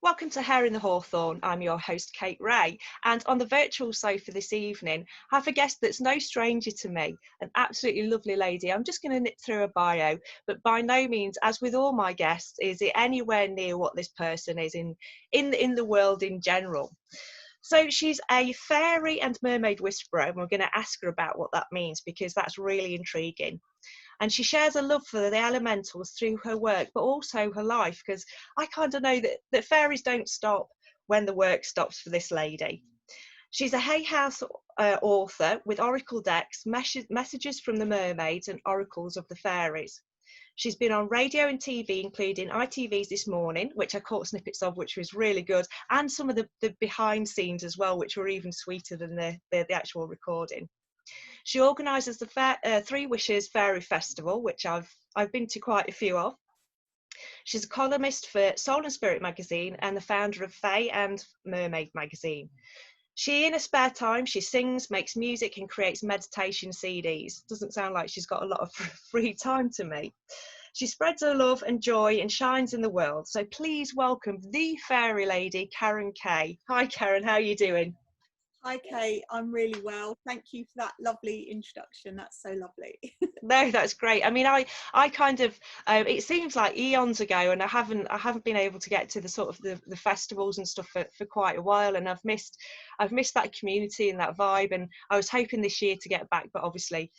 Welcome to Hair in the Hawthorn. I'm your host, Kate Ray, and on the virtual sofa this evening, I have a guest that's no stranger to me, an absolutely lovely lady. I'm just going to nip through a bio, but by no means, as with all my guests, is it anywhere near what this person is in the world in general. So she's a fairy and mermaid whisperer, and we're going to ask her about what that means because that's really intriguing. And she shares a love for the elementals through her work, but also her life, because I kind of know that fairies don't stop when the work stops for this lady. She's a Hay House author with oracle decks, messages from the mermaids and oracles of the fairies. She's been on radio and TV, including ITV's This Morning, which I caught snippets of, which was really good, and some of the behind scenes as well, which were even sweeter than the actual recording. She organises the Three Wishes Fairy Festival, which I've been to quite a few of. She's a columnist for Soul and Spirit magazine and the founder of Fae and Mermaid magazine. In her spare time, she sings, makes music and creates meditation CDs. Doesn't sound like she's got a lot of free time to me. She spreads her love and joy and shines in the world. So please welcome the fairy lady, Karen Kay. Hi, Karen, how are you doing? Hi Kate, I'm really well. Thank you for that lovely introduction. That's so lovely. No, that's great. I mean, I kind of it seems like eons ago, and I haven't been able to get to the sort of the festivals and stuff for quite a while, and I've missed that community and that vibe, and I was hoping this year to get back, but obviously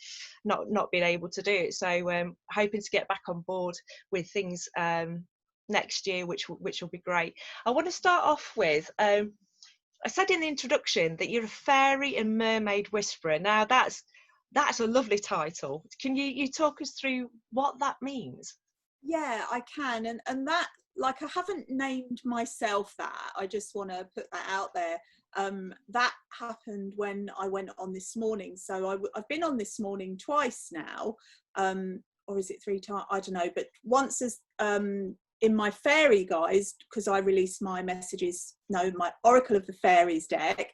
not being able to do it. So hoping to get back on board with things next year, which will be great. I want to start off with. I said in the introduction that you're a fairy and mermaid whisperer. Now that's a lovely title. Can you talk us through what that means? Yeah, I can. And that, like, I haven't named myself that. I just want to put that out there. That happened when I went on This Morning. So I've been on This Morning twice now, or is it 3 times? I don't know. But once as in my fairy guise, because I released my my Oracle of the Fairies deck,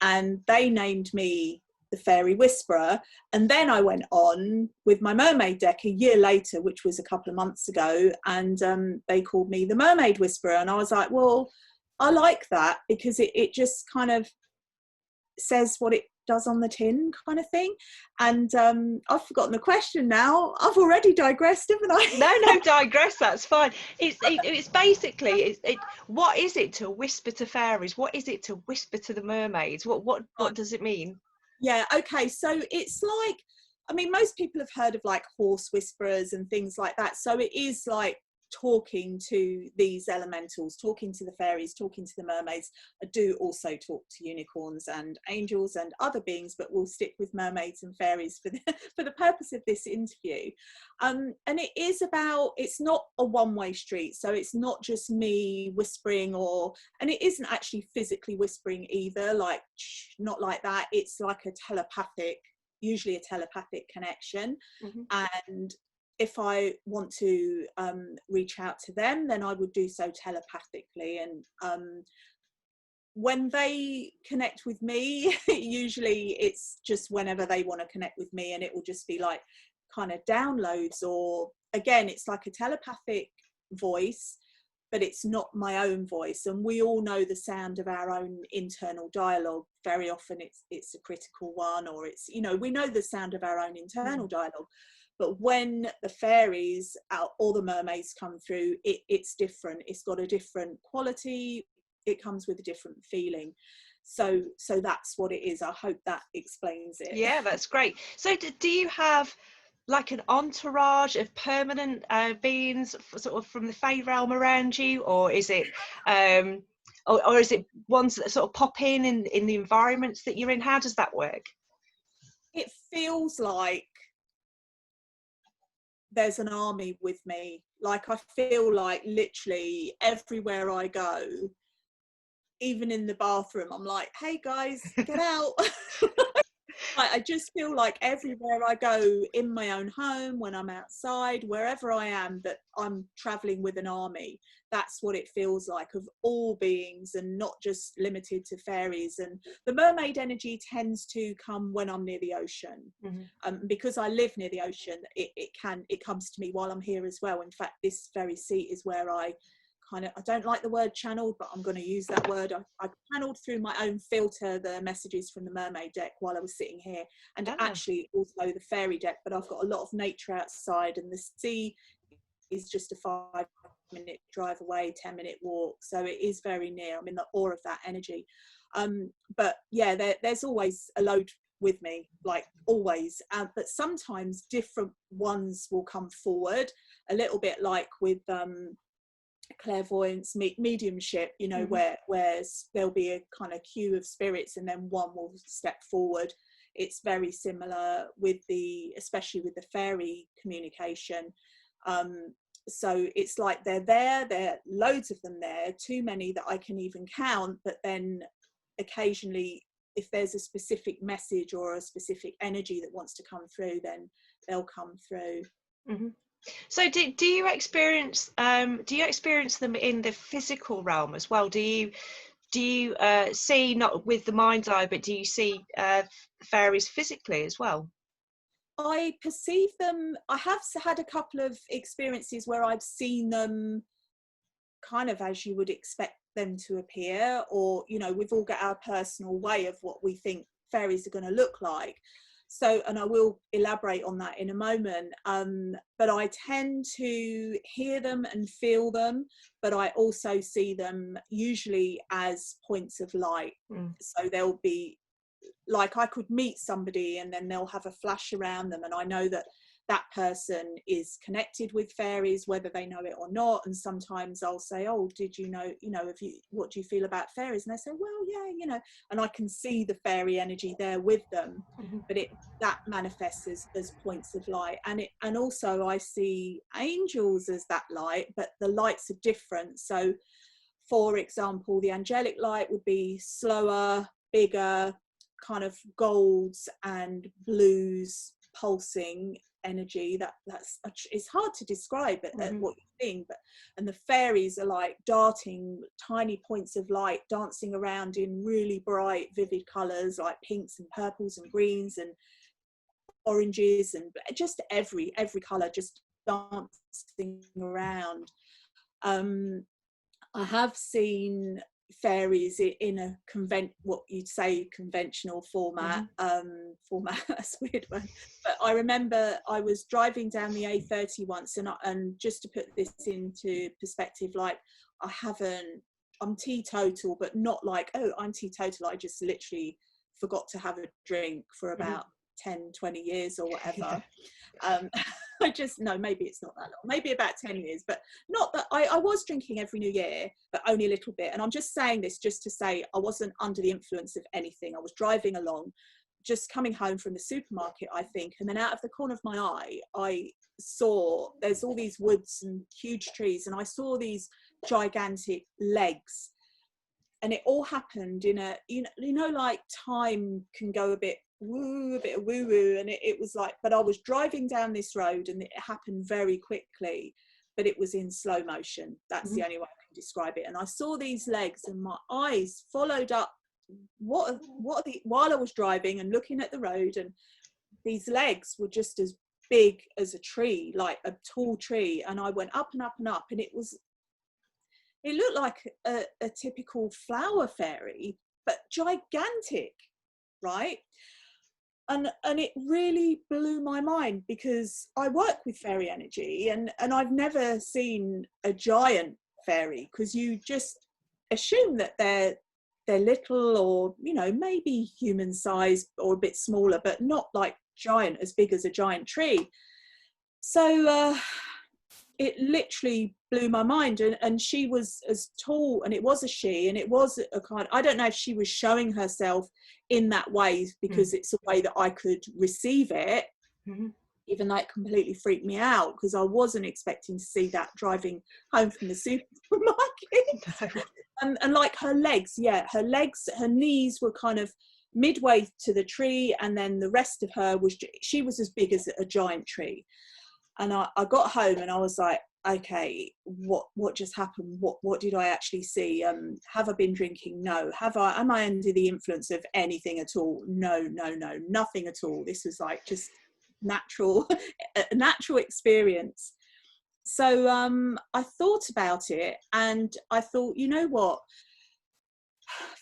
and they named me the Faery Whisperer. And then I went on with my mermaid deck a year later, which was a couple of months ago, and they called me the Mermaid Whisperer. And I was like, well, I like that because it just kind of says what it does on the tin, kind of thing. And I've forgotten the question now. I've already digressed, haven't I? No, digress. That's fine. It's basically what is it to whisper to fairies? What is it to whisper to the mermaids? What does it mean? Yeah. Okay. So it's like, I mean, most people have heard of like horse whisperers and things like that. So it is like talking to these elementals, talking to the fairies, talking to the mermaids. I do also talk to unicorns and angels and other beings, but we'll stick with mermaids and fairies for the purpose of this interview. And it is about, it's not a one-way street. So it's not just me whispering, and it isn't actually physically whispering either, like not like that. It's like usually a telepathic connection. Mm-hmm. And if I want to reach out to them, then I would do so telepathically. And when they connect with me, usually it's just whenever they want to connect with me, and it will just be like kind of downloads, or again, it's like a telepathic voice, but it's not my own voice. And we all know the sound of our own internal dialogue. Very often it's a critical one, or it's, we know the sound of our own internal dialogue. But when the fairies or the mermaids come through, it's different. It's got a different quality. It comes with a different feeling. So that's what it is. I hope that explains it. Yeah, that's great. So do you have like an entourage of permanent beings sort of from the Fae realm around you, or is it or is it ones that sort of pop in the environments that you're in? How does that work? It feels like there's an army with me. Like, I feel like literally everywhere I go, even in the bathroom, I'm like, hey guys, get out. I just feel like everywhere I go, in my own home, when I'm outside, wherever I am, that I'm traveling with an army. That's what it feels like, of all beings, and not just limited to fairies. And the mermaid energy tends to come when I'm near the ocean. Mm-hmm. Because I live near the ocean, it comes to me while I'm here as well. In fact, this very seat is where I kind of, I don't like the word channeled, but I'm going to use that word. I channeled through my own filter the messages from the mermaid deck while I was sitting here, and actually also the fairy deck, but I've got a lot of nature outside, and the sea is just a 5-minute drive away, 10-minute walk, so it is very near. I'm in the awe of that energy. But yeah, there's always a load with me, like always, but sometimes different ones will come forward, a little bit like with clairvoyance, mediumship, you know, where there'll be a kind of queue of spirits and then one will step forward. It's very similar with especially with the fairy communication. So it's like there are loads of them there, too many that I can even count, but then occasionally if there's a specific message or a specific energy that wants to come through, then they'll come through. So do you experience them in the physical realm as well? Do you see, not with the mind's eye, but do you see fairies physically as well? I perceive them. I have had a couple of experiences where I've seen them kind of as you would expect them to appear, or, you know, we've all got our personal way of what we think fairies are going to look like. So, and I will elaborate on that in a moment, but I tend to hear them and feel them, but I also see them usually as points of light. So they'll be like, I could meet somebody and then they'll have a flash around them, and I know that that person is connected with fairies, whether they know it or not. And sometimes I'll say, oh, did you know, what do you feel about fairies? And they say, well, yeah, you know, and I can see the fairy energy there with them, but that manifests as points of light. And also I see angels as that light, but the lights are different. So for example, the angelic light would be slower, bigger, kind of golds and blues, pulsing energy. That's it's hard to describe it, what you think, but and the fairies are like darting tiny points of light, dancing around in really bright vivid colors like pinks and purples and greens and oranges, and just every color just dancing around. I have seen fairies in a what you'd say conventional format. That's a weird one, but I remember I was driving down the A30 once, and just to put this into perspective, like I'm teetotal, but not like, oh, I'm teetotal, I just literally forgot to have a drink for about 10-20 years or whatever. I just, no, maybe it's not that long, maybe about 10 years, but not that I was drinking every New Year, but only a little bit. And I'm just saying this just to say I wasn't under the influence of anything. I was driving along, just coming home from the supermarket, I think, and then out of the corner of my eye, I saw there's all these woods and huge trees, and I saw these gigantic legs, and it all happened in a, you know, like time can go a bit woo, and it was like, but I was driving down this road and it happened very quickly, but it was in slow motion. That's the only way I can describe it. And I saw these legs and my eyes followed up while I was driving and looking at the road, and these legs were just as big as a tree, like a tall tree, and I went up and up and up, and it looked like a typical flower fairy, but gigantic, right? And it really blew my mind, because I work with fairy energy, and I've never seen a giant fairy, because you just assume that they're little, or, you know, maybe human sized or a bit smaller, but not like giant, as big as a giant tree. So it literally blew my mind, and she was as tall, and it was a she, and it was a kind, I don't know if she was showing herself in that way, because it's a way that I could receive it, even though it completely freaked me out, because I wasn't expecting to see that driving home from the supermarket. And like her legs, her knees were kind of midway to the tree, and then the rest of her she was as big as a giant tree. And I got home and I was like, okay, what just happened? What did I actually see? Have I been drinking? No. Am I under the influence of anything at all? No, nothing at all. This was like just a natural experience. So I thought about it, and I thought, you know what,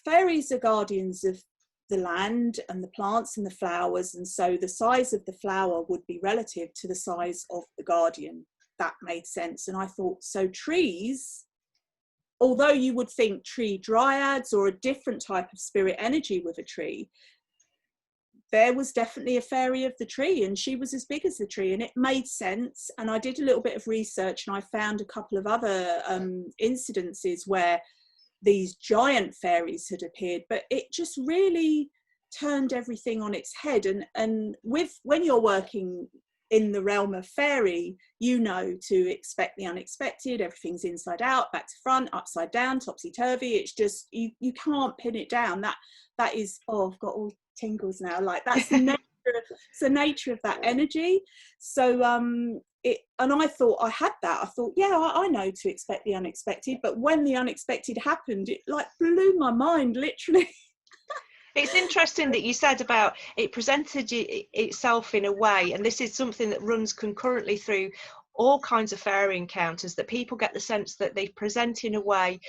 fairies are guardians of the land and the plants and the flowers, and so the size of the flower would be relative to the size of the guardian. That made sense. And I thought, so trees, although you would think tree dryads or a different type of spirit energy with a tree, there was definitely a fairy of the tree, and she was as big as the tree, and it made sense. And I did a little bit of research, and I found a couple of other incidences where these giant fairies had appeared, but it just really turned everything on its head. And with, when you're working in the realm of fairy, you know to expect the unexpected. Everything's inside out, back to front, upside down, topsy-turvy. It's just, you can't pin it down. That is, oh, I've got all tingles now. Like, that's the nature, it's the nature of that energy. So and I thought I had that. I thought, yeah, I know to expect the unexpected. But when the unexpected happened, it like blew my mind, literally. It's interesting that you said about it presented itself in a way, and this is something that runs concurrently through all kinds of fairy encounters, that people get the sense that they present in a way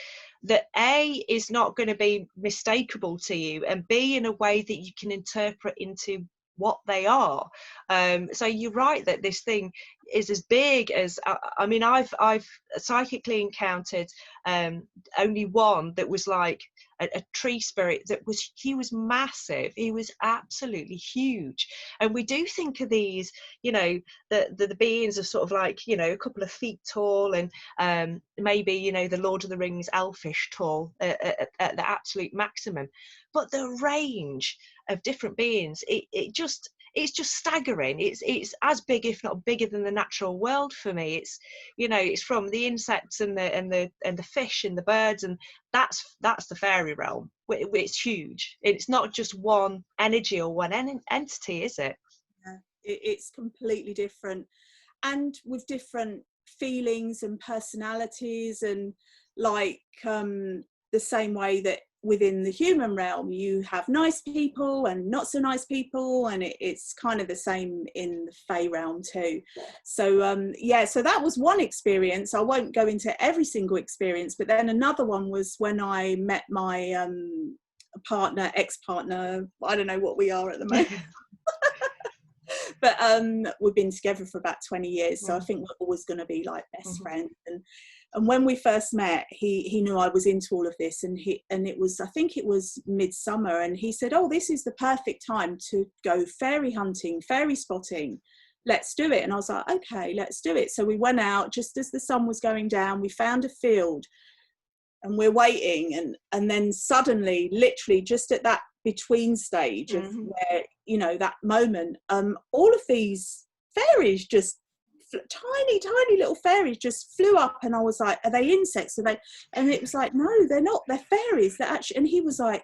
that A, is not going to be mistakable to you, and B, in a way that you can interpret into what they are. So you're right that this thing is as big as, I mean, I've psychically encountered only one that was like a tree spirit that was, he was massive, he was absolutely huge. And we do think of these, you know, the beings are sort of like, you know, a couple of feet tall, and maybe, you know, the Lord of the Rings elfish tall at the absolute maximum. But the range of different beings, it's just staggering. It's as big, if not bigger, than the natural world for me. It's, you know, it's from the insects and the fish and the birds, and that's the fairy realm. It's huge. It's not just one energy or one entity, is it? Yeah, it's completely different, and with different feelings and personalities, and like the same way that within the human realm you have nice people and not so nice people, and it's kind of the same in the fae realm too. So yeah, so that was one experience. I won't go into every single experience, but then another one was when I met my partner, ex-partner, I don't know what we are at the moment. But we've been together for about 20 years, so I think we're always going to be like best friends. And when we first met, he knew I was into all of this, and it was, I think it was midsummer, and he said, oh, this is the perfect time to go fairy hunting, fairy spotting, let's do it. And I was like, okay, let's do it. So we went out just as the sun was going down. We found a field, and we're waiting, and then suddenly, literally just at that between stage of where, you know, that moment, all of these fairies, just tiny little fairies, just flew up, and I was like, are they insects? Are they? And it was like, no, they're not, they're fairies. They're actually. And he was like,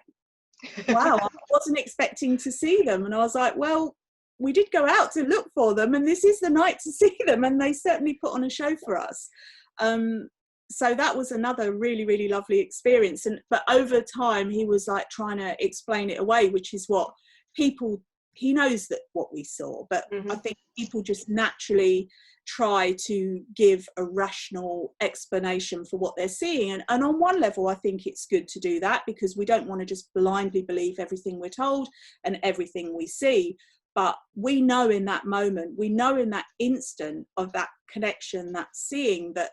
wow, I wasn't expecting to see them. And I was like, well, we did go out to look for them, and this is the night to see them, and they certainly put on a show for us. So that was another really lovely experience. And but over time he was like trying to explain it away, which is what people, he knows that what we saw, but I think people just naturally try to give a rational explanation for what they're seeing, and on one level I think it's good to do that, because we don't want to just blindly believe everything we're told and everything we see. But we know in that moment, we know in that instant of that connection, that seeing, that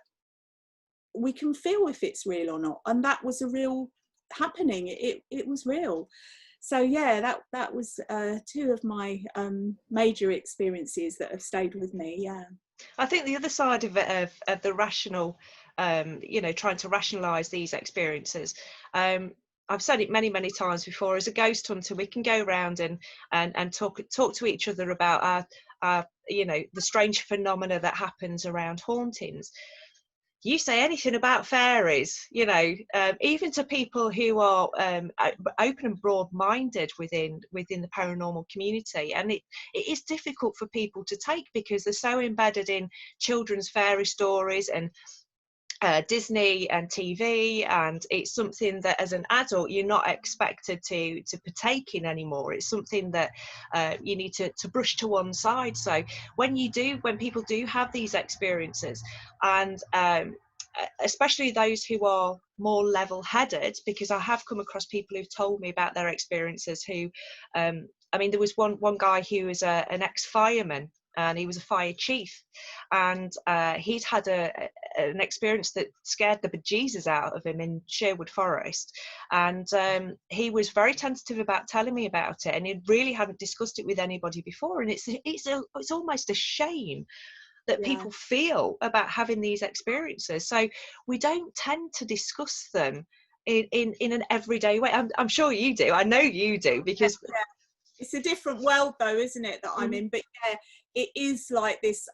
we can feel if it's real or not. And that was a real happening. It was real. So yeah, that was two of my major experiences that have stayed with me. Yeah, I think the other side of it, of the rational, you know, trying to rationalize these experiences, I've said it many times before, as a ghost hunter we can go around and talk to each other about our you know, the strange phenomena that happens around hauntings. You say anything about fairies, you know, even to people who are open and broad-minded within the paranormal community, and it is difficult for people to take, because they're so embedded in children's fairy stories and Disney and TV, and it's something that as an adult you're not expected to partake in anymore. It's something that you need to brush to one side. So when people do have these experiences, and especially those who are more level-headed, because I have come across people who've told me about their experiences who I mean, there was one guy who was an ex-fireman, and he was a fire chief, and he'd had an experience that scared the bejesus out of him in Sherwood Forest, and he was very tentative about telling me about it, and he really hadn't discussed it with anybody before. And it's almost a shame that Yeah. people feel about having these experiences, so we don't tend to discuss them in an everyday way. I'm sure you do. I know you do, because It's a different world though, isn't it, that I'm in? But yeah, it is like this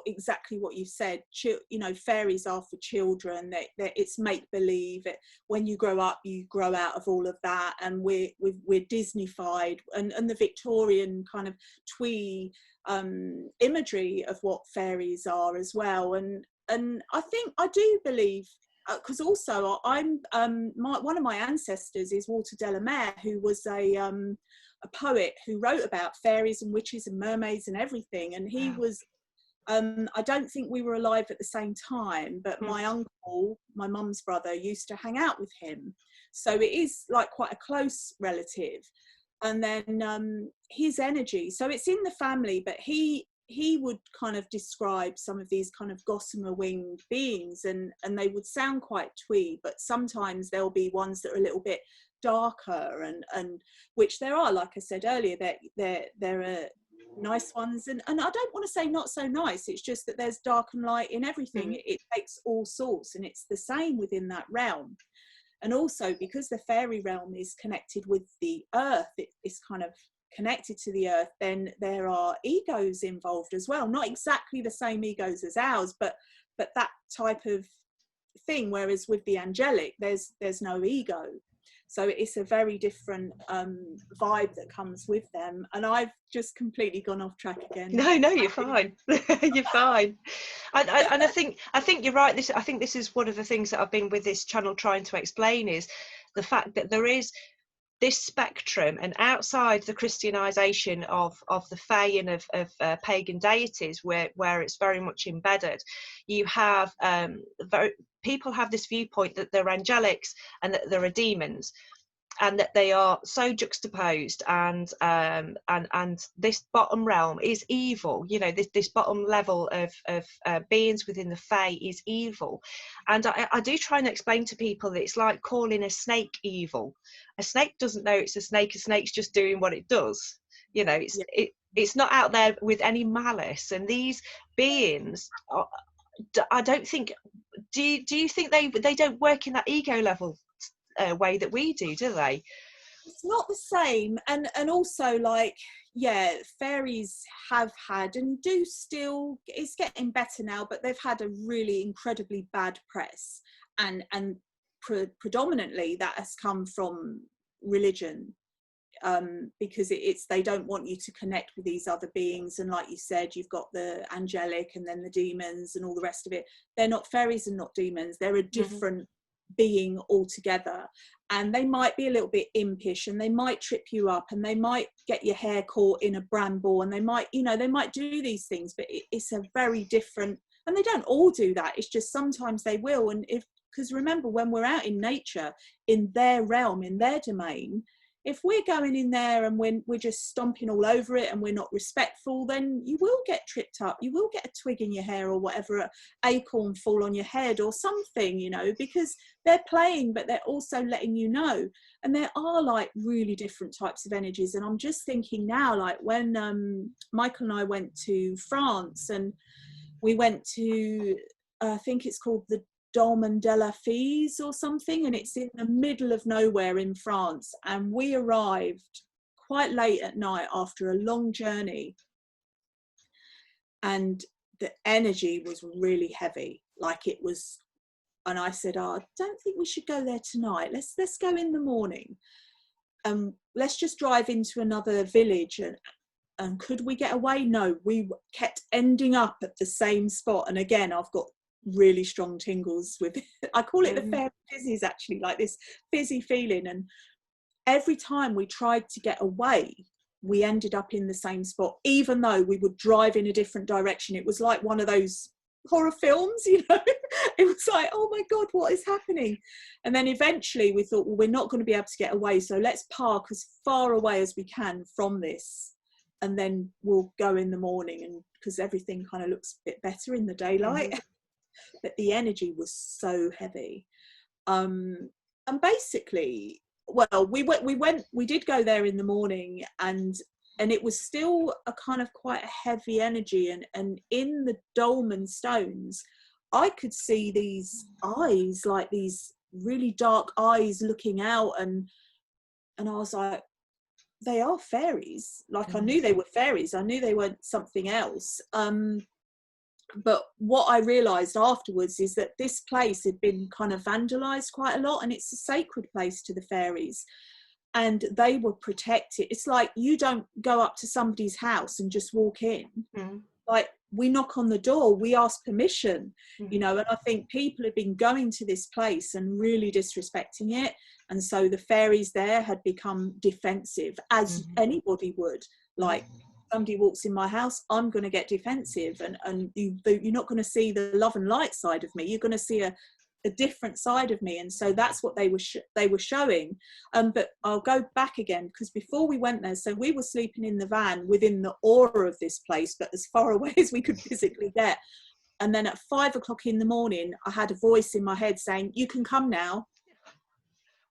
exactly what you said. You know, fairies are for children. It's make believe. When you grow up, you grow out of all of that, and we're Disneyfied, and the Victorian kind of twee imagery of what fairies are as well. And I think I do believe, because also I'm one of my ancestors is Walter Delamere, who was a poet who wrote about fairies and witches and mermaids and everything. And he was, I don't think we were alive at the same time, but my uncle, my mum's brother, used to hang out with him. So it is like quite a close relative. And then his energy, so it's in the family, but he would kind of describe some of these kind of gossamer winged beings, and they would sound quite twee, but sometimes there'll be ones that are a little bit darker, and which there are, like I said earlier, that there are nice ones, and I don't want to say not so nice. It's just that there's dark and light in everything. It takes all sorts, and it's the same within that realm. And also because the fairy realm is connected with the earth, it's kind of connected to the earth, then there are egos involved as well, not exactly the same egos as ours, but that type of thing. Whereas with the angelic, there's no ego, so it's a very different vibe that comes with them. And I've just completely gone off track again. No, you're fine. You're fine. And I think you're right. I think this is one of the things that I've been with this channel trying to explain, is the fact that there is this spectrum, and outside the Christianization of the Fae and of pagan deities, where it's very much embedded, you have people have this viewpoint that they're angelics and that there are demons, and that they are so juxtaposed, and this bottom realm is evil. You know, this bottom level of beings within the Fae is evil. And I do try and explain to people that it's like calling a snake evil. A snake doesn't know it's a snake. A snake's just doing what it does. You know, it's not out there with any malice. And these beings I don't think, do you think they don't work in that ego level way that we do they? It's not the same. And also, like, yeah, fairies have had and do still, it's getting better now, but they've had a really incredibly bad press, and predominantly that has come from religion, because they don't want you to connect with these other beings. And like you said, you've got the angelic and then the demons and all the rest of it. They're not fairies and not demons, they're a different being altogether. And they might be a little bit impish, and they might trip you up, and they might get your hair caught in a bramble, and they might, you know, they might do these things, but it's a very different, and they don't all do that, it's just sometimes they will. And because remember, when we're out in nature, in their realm, in their domain, if we're going in there and we're just stomping all over it and we're not respectful, then you will get tripped up, you will get a twig in your hair or whatever, an acorn fall on your head or something, you know, because they're playing, but they're also letting you know. And there are like really different types of energies. And I'm just thinking now, like when Michael and I went to France, and we went to I think it's called the Dolmen de la Fise or something, and it's in the middle of nowhere in France. And we arrived quite late at night after a long journey, and the energy was really heavy, like it was. And I said, I don't think we should go there tonight, let's go in the morning, let's just drive into another village. And could we get away? No, we kept ending up at the same spot. And again, I've got really strong tingles with I call it the Mm. fairy fizzies, actually, like this fizzy feeling. And every time we tried to get away, we ended up in the same spot, even though we would drive in a different direction. It was like one of those horror films, you know. It was like, oh my god, what is happening? And then eventually we thought, well, we're not going to be able to get away, so let's park as far away as we can from this, and then we'll go in the morning, and because everything kind of looks a bit better in the daylight. Mm. But the energy was so heavy. And basically, well, we did go there in the morning, and it was still a kind of quite a heavy energy, and in the dolmen stones I could see these eyes, like these really dark eyes looking out, and I was like, they are fairies. Like, I knew they were fairies, I knew they weren't something else. But what I realised afterwards is that this place had been kind of vandalised quite a lot, and it's a sacred place to the fairies, and they were protected. It's like, you don't go up to somebody's house and just walk in. Mm. Like, we knock on the door, we ask permission, Mm. you know. And I think people had been going to this place and really disrespecting it, and so the fairies there had become defensive, as anybody would. Like, somebody walks in my house, I'm going to get defensive, and you're not going to see the love and light side of me, you're going to see a different side of me. And so that's what they were showing. But I'll go back again, because before we went there, so we were sleeping in the van within the aura of this place, but as far away as we could physically get. And then at 5 o'clock in the morning, I had a voice in my head saying, you can come now.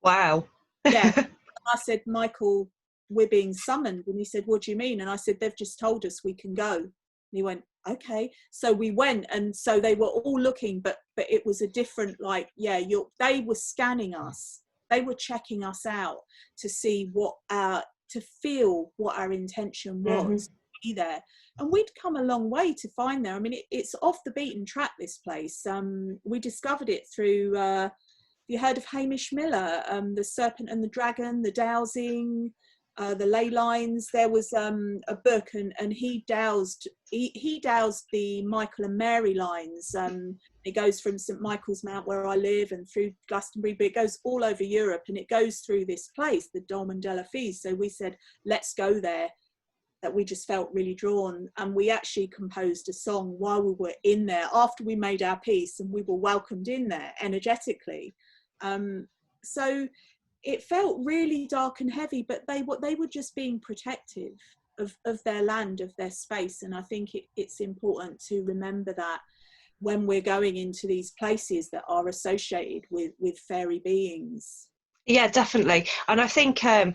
Wow. Yeah. I said, Michael, we're being summoned. And he said, what do you mean? And I said, they've just told us we can go. And he went, okay. So we went, and so they were all looking, but it was a different, like, yeah, they were scanning us, they were checking us out to see to feel what our intention was to be there. And we'd come a long way to find there. I mean, it's off the beaten track, this place. We discovered it through you heard of Hamish Miller, The Serpent and the Dragon, The Dowsing, the ley lines. There was a book, and he dowsed the Michael and Mary lines. It goes from St Michael's Mount, where I live, and through Glastonbury, but it goes all over Europe, and it goes through this place, the Dolmen de la Fise. So we said, let's go there. That we just felt really drawn, and we actually composed a song while we were in there, after we made our piece, and we were welcomed in there energetically. So it felt really dark and heavy, but they were just being protective of their land, of their space. And I think it's important to remember that when we're going into these places that are associated with fairy beings. Yeah, definitely. And I think, I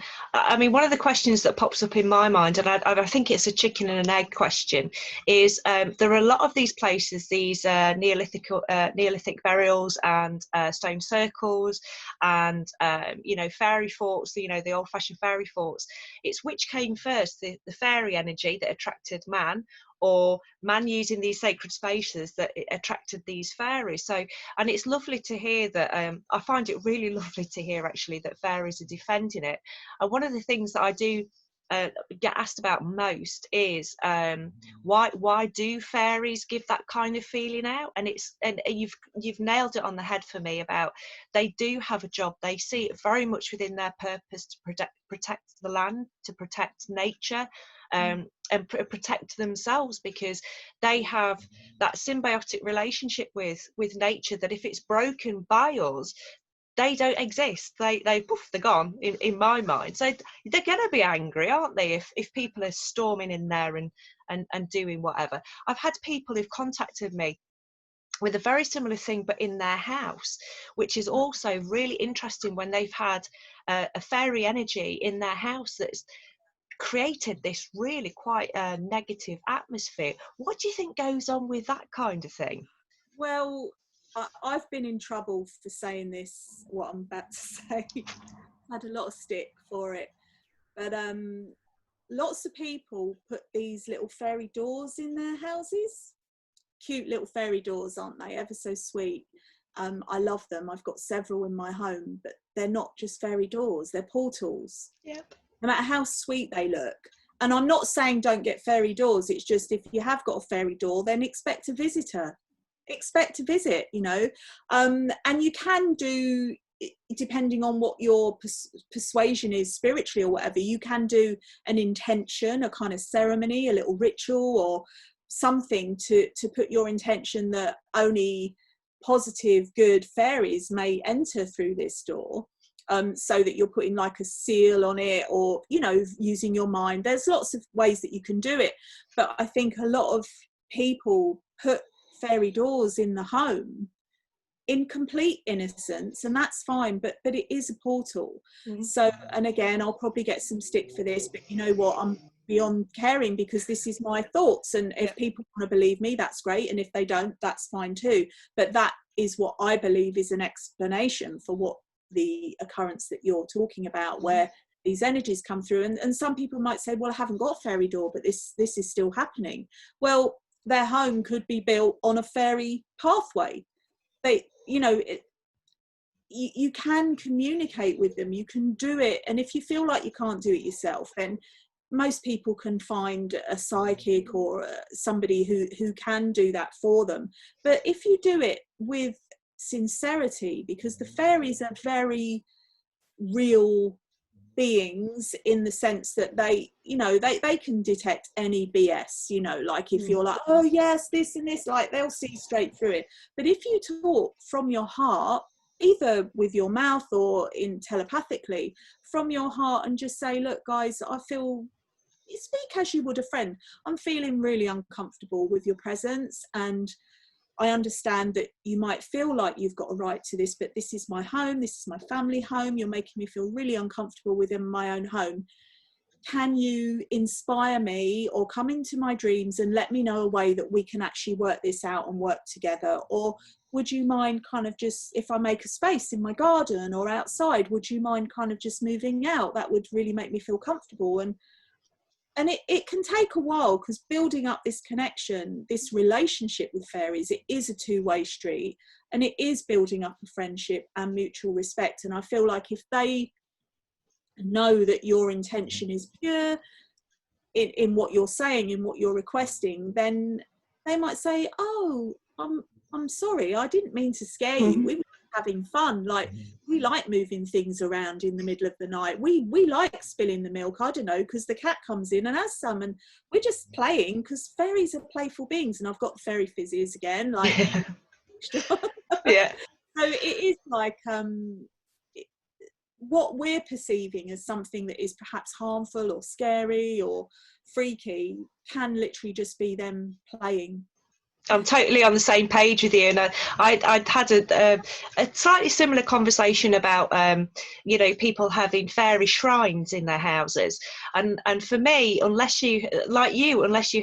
mean, one of the questions that pops up in my mind, and I think it's a chicken and an egg question, is there are a lot of these places, these Neolithic burials and stone circles, and fairy forts, the old-fashioned fairy forts. It's which came first, the fairy energy that attracted man, or man using these sacred spaces that attracted these fairies. So, and it's lovely to hear that, I find it really lovely to hear actually that fairies are defending it. And one of the things that I do get asked about most is why do fairies give that kind of feeling out? And you've nailed it on the head for me about, they do have a job. They see it very much within their purpose to protect the land, to protect nature, and protect themselves, because they have that symbiotic relationship with nature, that if it's broken by us, they don't exist. They're gone in my mind. So they're going to be angry, aren't they, if people are storming in there and doing whatever. I've had people who've contacted me with a very similar thing, but in their house, which is also really interesting, when they've had a fairy energy in their house that's created this really quite negative atmosphere. What do you think goes on with that kind of thing? Well, I've been in trouble for saying this, what I'm about to say. I had a lot of stick for it. But lots of people put these little fairy doors in their houses. Cute little fairy doors, aren't they? Ever so sweet. I love them. I've got several in my home, but they're not just fairy doors, they're portals. Yep. No matter how sweet they look. And I'm not saying don't get fairy doors. It's just, if you have got a fairy door, then expect a visitor. expect a visit, you know. And you can do, depending on what your persuasion is spiritually or whatever, you can do an intention, a kind of ceremony, a little ritual or something to put your intention that only positive, good fairies may enter through this door. So that you're putting like a seal on it, or, you know, using your mind. There's lots of ways that you can do it, but I think a lot of people put fairy doors in the home in complete innocence, and that's fine, but it is a portal. So, and again, I'll probably get some stick for this, but you know what, I'm beyond caring, because this is my thoughts, and if people want to believe me, that's great, and if they don't, that's fine too. But that is what I believe is an explanation for what the occurrence that you're talking about, where these energies come through. And some people might say, well, I haven't got a fairy door, but this is still happening. Well, their home could be built on a fairy pathway. They, you know, you can communicate with them, you can do it. And if you feel like you can't do it yourself, then most people can find a psychic or somebody who can do that for them. But if you do it with sincerity, because the fairies are very real beings, in the sense that they, you know, they can detect any BS, you know, like if you're like, oh yes, this and this, like they'll see straight through it. But if you talk from your heart, either with your mouth or in telepathically from your heart, and just say, look guys, I feel, you speak as you would a friend, I'm feeling really uncomfortable with your presence, and I understand that you might feel like you've got a right to this, but this is my home, this is my family home, you're making me feel really uncomfortable within my own home. Can you inspire me or come into my dreams and let me know a way that we can actually work this out and work together? Or would you mind kind of just, if I make a space in my garden or outside, would you mind kind of just moving out? That would really make me feel comfortable. And it can take a while, because building up this connection, this relationship with fairies, it is a two-way street, and it is building up a friendship and mutual respect. And I feel like if they know that your intention is pure in what you're saying, in what you're requesting, then they might say, oh, I'm sorry, I didn't mean to scare you. We were having fun. Like, we like moving things around in the middle of the night. We like spilling the milk, I don't know, because the cat comes in and has some, and we're just playing, because fairies are playful beings. And I've got fairy fizzies again, like Yeah. So it is like what we're perceiving as something that is perhaps harmful or scary or freaky can literally just be them playing. I'm totally on the same page with you, and I'd had a slightly similar conversation about you know, people having fairy shrines in their houses, and for me, unless you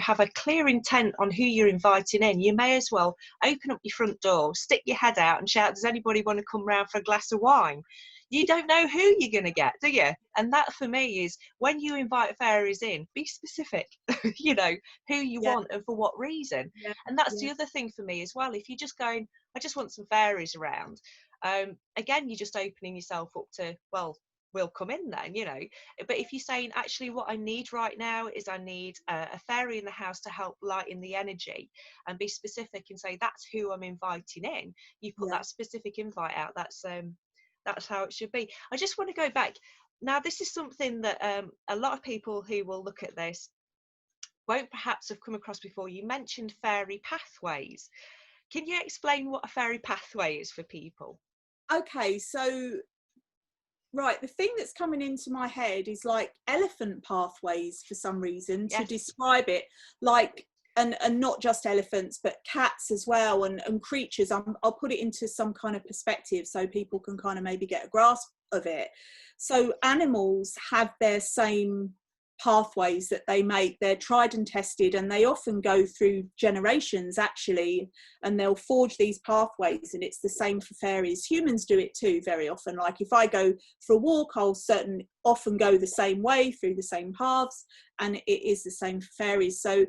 have a clear intent on who you're inviting in, you may as well open up your front door, stick your head out, and shout, "Does anybody want to come round for a glass of wine?" You don't know who you're going to get, do you? And that for me is, when you invite fairies in, be specific. You know, who you want and for what reason. And that's the other thing for me as well. If you're just going, I just want some fairies around, again, you're just opening yourself up to, well, we'll come in then, you know. But if you're saying, actually what I need right now is I need a fairy in the house to help lighten the energy, and be specific and say, that's who I'm inviting in, you put that specific invite out. That's how it should be. I just want to go back. Now, this is something that a lot of people who will look at this won't perhaps have come across before. You mentioned fairy pathways. Can you explain what a fairy pathway is for people? Okay, so right, the thing that's coming into my head is like elephant pathways for some reason, to describe it, like, and not just elephants, but cats as well, and creatures. I'll put it into some kind of perspective so people can kind of maybe get a grasp of it. So animals have their same pathways that they make. They're tried and tested, and they often go through generations actually, and they'll forge these pathways. And it's the same for fairies. Humans do it too very often. Like if I go for a walk, I'll often go the same way through the same paths, and it is the same for fairies. So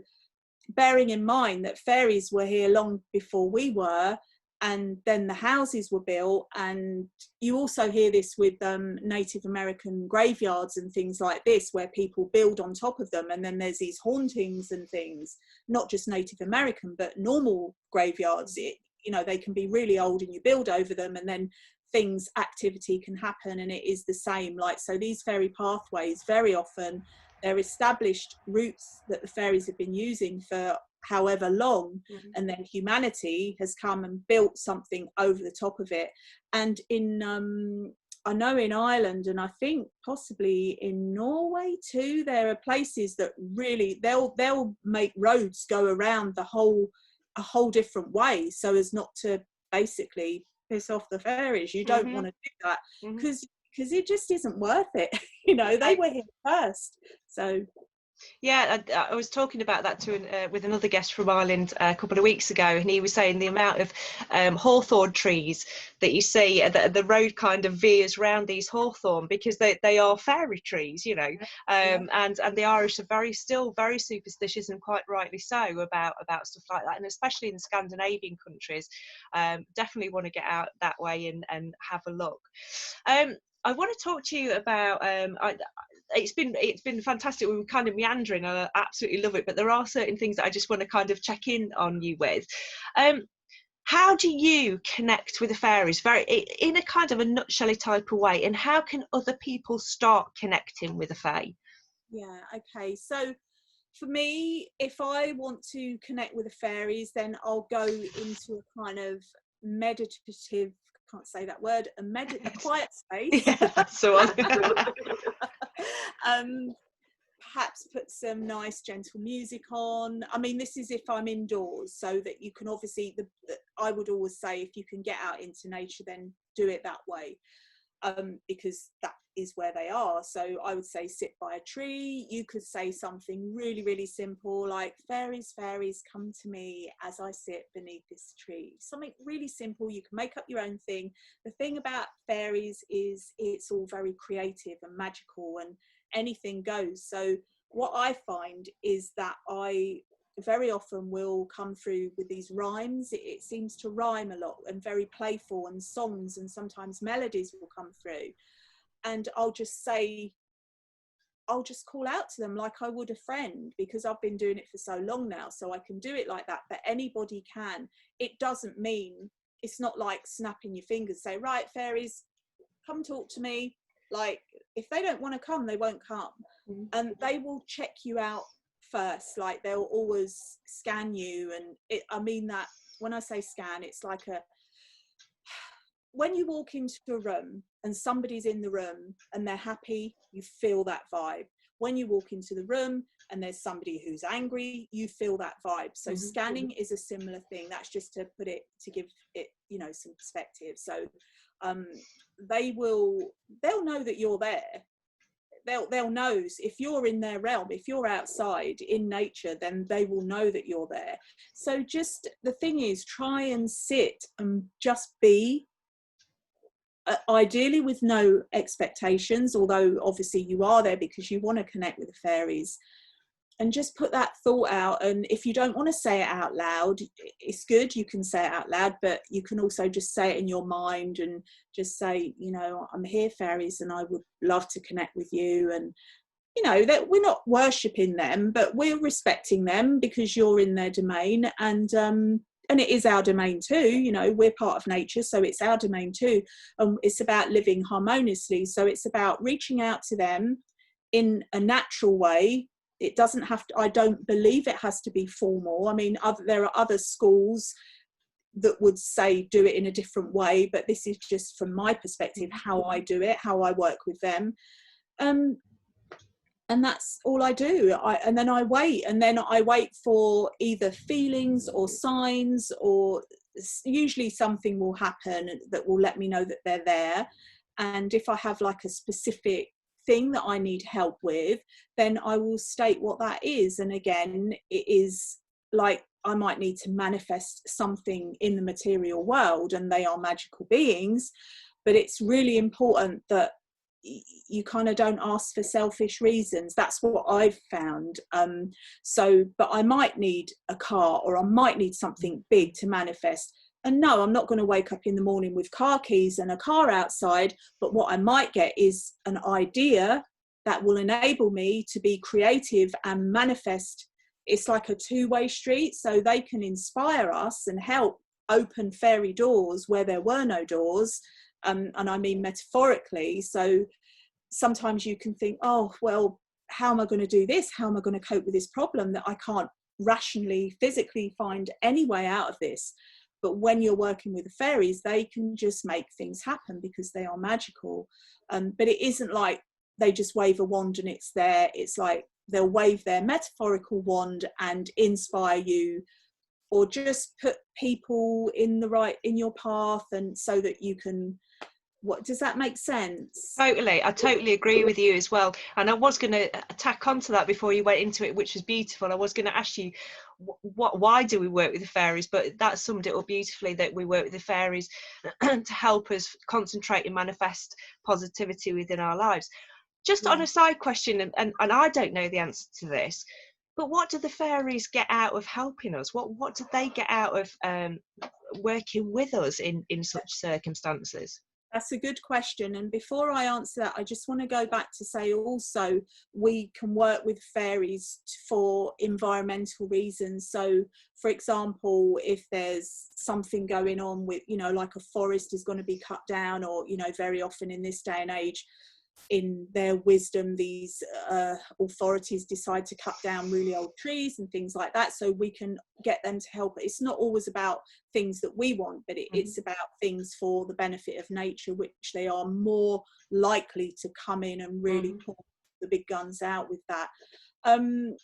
bearing in mind that fairies were here long before we were, and then the houses were built. And you also hear this with Native American graveyards and things like this, where people build on top of them, and then there's these hauntings and things, not just Native American but normal graveyards. You know, they can be really old and you build over them, and then activity can happen, and it is the same. Like, so these fairy pathways, very often they're established routes that the fairies have been using for however long, and then humanity has come and built something over the top of it. And in I know in Ireland, and I think possibly in Norway too, there are places that really they'll make roads go around a whole different way, so as not to basically piss off the fairies. You don't want to do that, because it just isn't worth it. You know, they were here first. So yeah, I was talking about that with another guest from Ireland a couple of weeks ago, and he was saying the amount of hawthorn trees that you see, the road kind of veers round these hawthorn because they are fairy trees, you know. And the Irish are still very superstitious, and quite rightly so, about stuff like that, and especially in the Scandinavian countries. Definitely want to get out that way and have a look. I want to talk to you about it's been fantastic. We were kind of meandering, and I absolutely love it, but there are certain things that I just want to kind of check in on you with. How do you connect with the fairies, in a kind of a nutshell type of way, and how can other people start connecting with the fae? Yeah, okay, so for me, if I want to connect with the fairies, then I'll go into a kind of meditative, can't say that word, a quiet space. Yeah, that's the one. Perhaps put some nice gentle music on. I mean, this is if I'm indoors, so that you can obviously, I would always say, if you can get out into nature, then do it that way, because that is where they are. So I would say sit by a tree. You could say something really, really simple like, fairies, fairies, come to me as I sit beneath this tree. Something really simple. You can make up your own thing. The thing about fairies is it's all very creative and magical, and anything goes. So what I find is that I very often will come through with these rhymes. It seems to rhyme a lot, and very playful, and songs, and sometimes melodies will come through, and I'll just call out to them like I would a friend, because I've been doing it for so long now, so I can do it like that. But anybody can. It doesn't mean, it's not like snapping your fingers, say, right, fairies, come talk to me. Like, if they don't want to come, they won't come. And they will check you out first. Like, they'll always scan you. And I mean that when I say scan, it's like when you walk into a room and somebody's in the room and they're happy, you feel that vibe. When you walk into the room and there's somebody who's angry, you feel that vibe. So scanning is a similar thing. That's just to give it, you know, some perspective. So they'll know that you're there. They'll know if you're in their realm. If you're outside in nature, then they will know that you're there. So just, the thing is, try and sit and just be, ideally with no expectations, although obviously you are there because you want to connect with the fairies. And just put that thought out. And if you don't want to say it out loud, it's good, you can say it out loud, but you can also just say it in your mind and just say, you know, I'm here, fairies, and I would love to connect with you. And, you know, that we're not worshipping them, but we're respecting them because you're in their domain. And it is our domain too. You know, we're part of nature, so it's our domain too. It's about living harmoniously. So it's about reaching out to them in a natural way. It doesn't have to, I don't believe it has to be formal. I mean, there are other schools that would say do it in a different way, but this is just from my perspective, how I do it, how I work with them. And that's all I do. And then I wait for either feelings or signs, or usually something will happen that will let me know that they're there. And if I have like a specific thing that I need help with, then I will state what that is. And again, it is like, I might need to manifest something in the material world, and they are magical beings, but it's really important that you kind of don't ask for selfish reasons. That's what I've found. But I might need a car, or I might need something big to manifest, And no, I'm not going to wake up in the morning with car keys and a car outside, but what I might get is an idea that will enable me to be creative and manifest. It's like a two-way street, so they can inspire us and help open fairy doors where there were no doors, and I mean metaphorically. So sometimes you can think, oh, well, how am I going to do this? How am I going to cope with this problem that I can't rationally, physically find any way out of this? But when you're working with the fairies, they can just make things happen because they are magical. But it isn't like they just wave a wand and it's there. It's like they'll wave their metaphorical wand and inspire you, or just put people in your path, and so that you can, what does that make sense? Totally, I totally agree with you as well. And I was going to tack onto that before you went into it, which was beautiful. I was going to ask you, why do we work with the fairies? But that summed it up beautifully, that we work with the fairies to help us concentrate and manifest positivity within our lives. Just on a side question, and I don't know the answer to this, but what do the fairies get out of helping us? What do they get out of working with us in such circumstances? That's a good question. And before I answer that, I just want to go back to say also we can work with fairies for environmental reasons. So, for example, if there's something going on with, like a forest is going to be cut down, or, very often in this day and age, in their wisdom, these authorities decide to cut down really old trees and things like that, so we can get them to help. It's not always about things that we want, but it's about things for the benefit of nature, which they are more likely to come in and really pull the big guns out with that.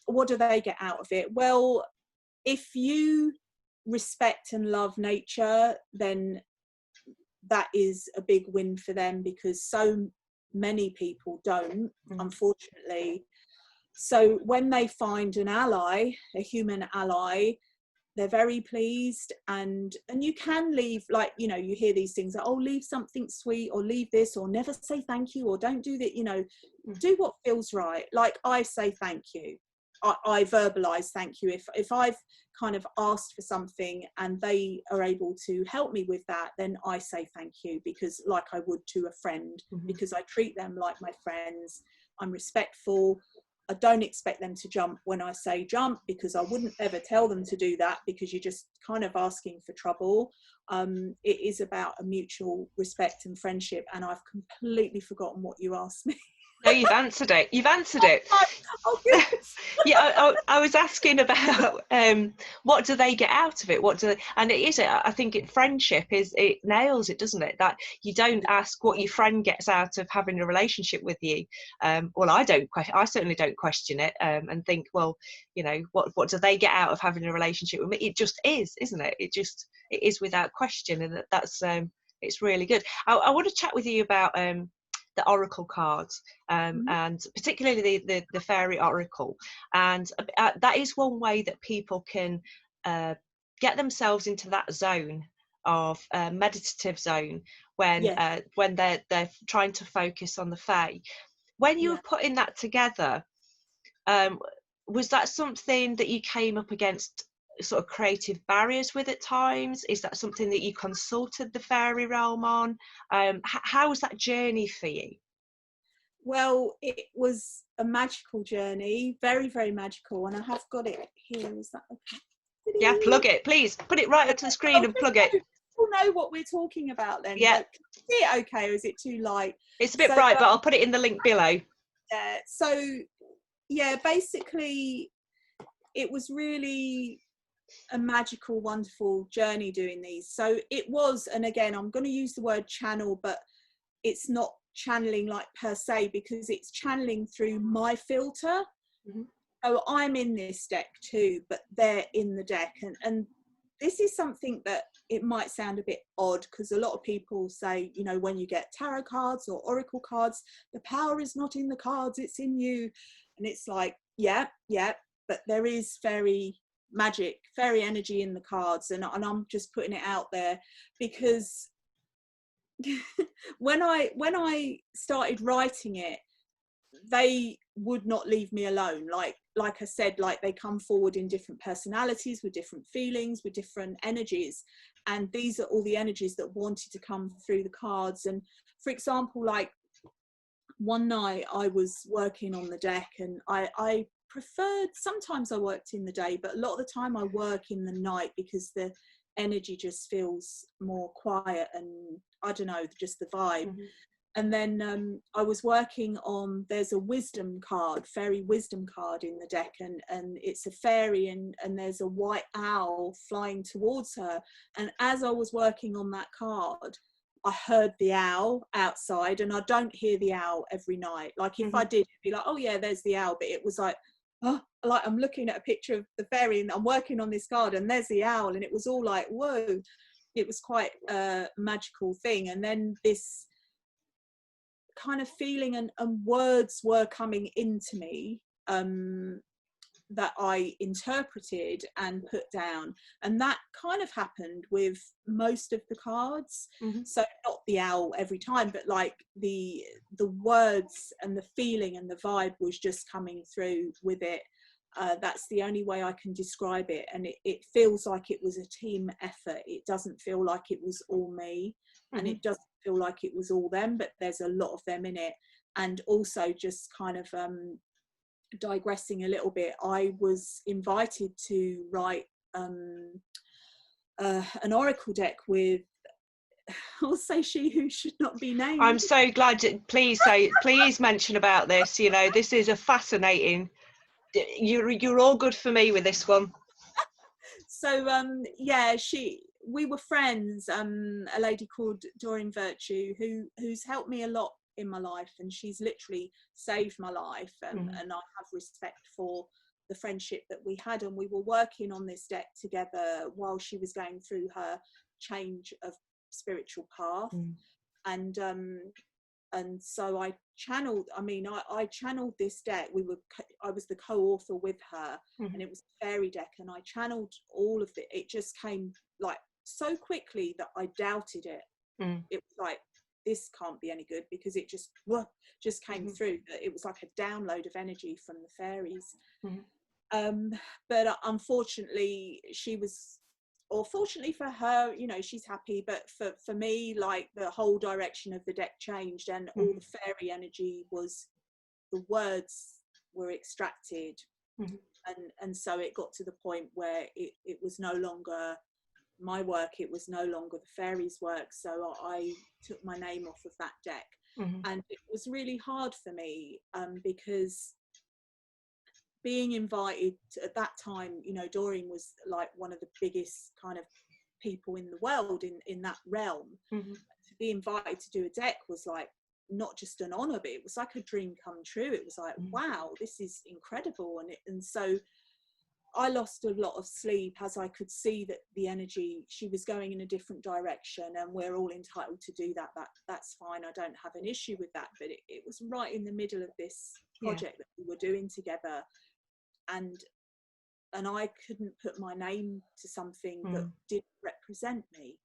What do they get out of it? Well, if you respect and love nature, then that is a big win for them, because so many people don't, unfortunately. So when they find an ally, a human ally, they're very pleased. And you can leave, like, you hear these things like, oh, leave something sweet, or leave this, or never say thank you, or don't do that, do what feels right. Like, I say thank you. I verbalize thank you. If I've kind of asked for something and they are able to help me with that, then I say thank you, because like I would to a friend, because I treat them like my friends. I'm respectful. I don't expect them to jump when I say jump, because I wouldn't ever tell them to do that, because you're just kind of asking for trouble. It is about a mutual respect and friendship. And I've completely forgotten what you asked me. No, you've answered it. Oh, good. Yeah, I was asking about what do they get out of it? And it is, I think friendship it nails it, doesn't it? That you don't ask what your friend gets out of having a relationship with you. Well, I certainly don't question it, and think, well, what do they get out of having a relationship with me? It just is, isn't it? It is without question, and that's it's really good. I want to chat with you about the oracle cards, and particularly the fairy oracle, and that is one way that people can get themselves into that zone of meditative zone when they're trying to focus on the fae. When you were putting that together, was that something that you came up against sort of creative barriers with at times? Is that something that you consulted the fairy realm on? How was that journey for you? Well, it was a magical journey, very, very magical, and I have got it here. Is that okay? Yeah, plug it, please. Put it right up to the screen and plug it. People know what we're talking about then. Yeah. Like, is it okay, or is it too light? It's a bit bright, but I'll put it in the link below. Yeah. So, yeah, basically, it was really a magical, wonderful journey doing these. So it was, and again, I'm going to use the word channel, but it's not channeling like per se, because it's channeling through my filter. So I'm in this deck too, but they're in the deck, and this is something that it might sound a bit odd, because a lot of people say, when you get tarot cards or oracle cards, the power is not in the cards, it's in you. And it's like, yeah, but there is fairy magic, fairy energy in the cards, and I'm just putting it out there, because when I started writing it, they would not leave me alone. Like I said, like, they come forward in different personalities, with different feelings, with different energies, and these are all the energies that wanted to come through the cards. And for example, like one night I was working on the deck, and I preferred, sometimes I worked in the day, but a lot of the time I work in the night because the energy just feels more quiet, and I don't know, just the vibe. Mm-hmm. And then I was working on, there's a wisdom card, fairy wisdom card in the deck, and it's a fairy, and there's a white owl flying towards her. And as I was working on that card, I heard the owl outside, and I don't hear the owl every night. Like if I did, it'd be like, oh yeah, there's the owl. But it was like, oh, like I'm looking at a picture of the fairy and I'm working on this card and there's the owl. And it was all like, whoa, it was quite a magical thing. And then this kind of feeling and words were coming into me that I interpreted and put down, and that kind of happened with most of the cards. So not the owl every time, but like the words and the feeling and the vibe was just coming through with it. That's the only way I can describe it, and it feels like it was a team effort. It doesn't feel like it was all me, and it doesn't feel like it was all them, but there's a lot of them in it. And also, just kind of digressing a little bit, I was invited to write an oracle deck with, I'll say she who should not be named. I'm so glad. Please mention about this. You know, this is a fascinating. You're all good for me with this one. So yeah, we were friends. A lady called Doreen Virtue, who's helped me a lot in my life, and she's literally saved my life, and I have respect for the friendship that we had. And we were working on this deck together while she was going through her change of spiritual path. And so I channeled this deck. I was the co-author with her, and it was a fairy deck, and I channeled all of it. It just came like so quickly that I doubted it. It was like, this can't be any good, because it just came through. It was like a download of energy from the fairies. But unfortunately, fortunately for her, you know, she's happy, but for me, like, the whole direction of the deck changed, and all the fairy energy the words were extracted, and so it got to the point where it was no longer my work, it was no longer the fairies' work. So I took my name off of that deck, and it was really hard for me, because being invited at that time, you know, Doreen was like one of the biggest kind of people in the world in that realm. To be invited to do a deck was like not just an honor, but it was like a dream come true. It was like, wow, this is incredible. And so I lost a lot of sleep, as I could see that the energy, she was going in a different direction, and we're all entitled to do that. That's fine. I don't have an issue with that. But it was right in the middle of this project that we were doing together, and I couldn't put my name to something that didn't represent me.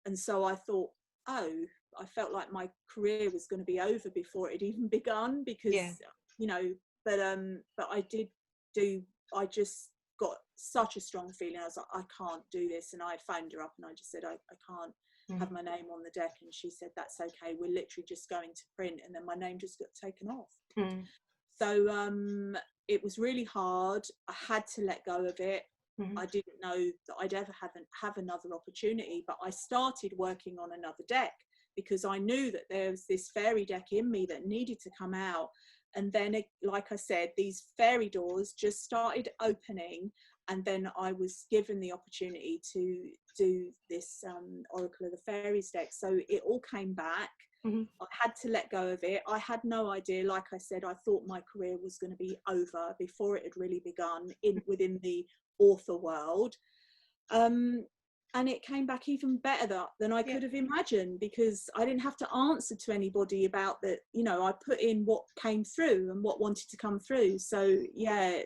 And so I thought, I felt like my career was going to be over before it had even begun, because you know, but I just got such a strong feeling. I was like, I can't do this. And I phoned her up and I just said, I can't have my name on the deck. And she said, that's okay, we're literally just going to print. And then my name just got taken off. So it was really hard. I had to let go of it. I didn't know that I'd ever have another opportunity, but I started working on another deck, because I knew that there was this fairy deck in me that needed to come out. And then, like I said, these fairy doors just started opening, and then I was given the opportunity to do this Oracle of the Fairies deck. So it all came back. I had to let go of it. I had no idea. Like I said, I thought my career was going to be over before it had really begun within the author world. And it came back even better than I could have imagined, because I didn't have to answer to anybody about that. You know, I put in what came through and what wanted to come through. So I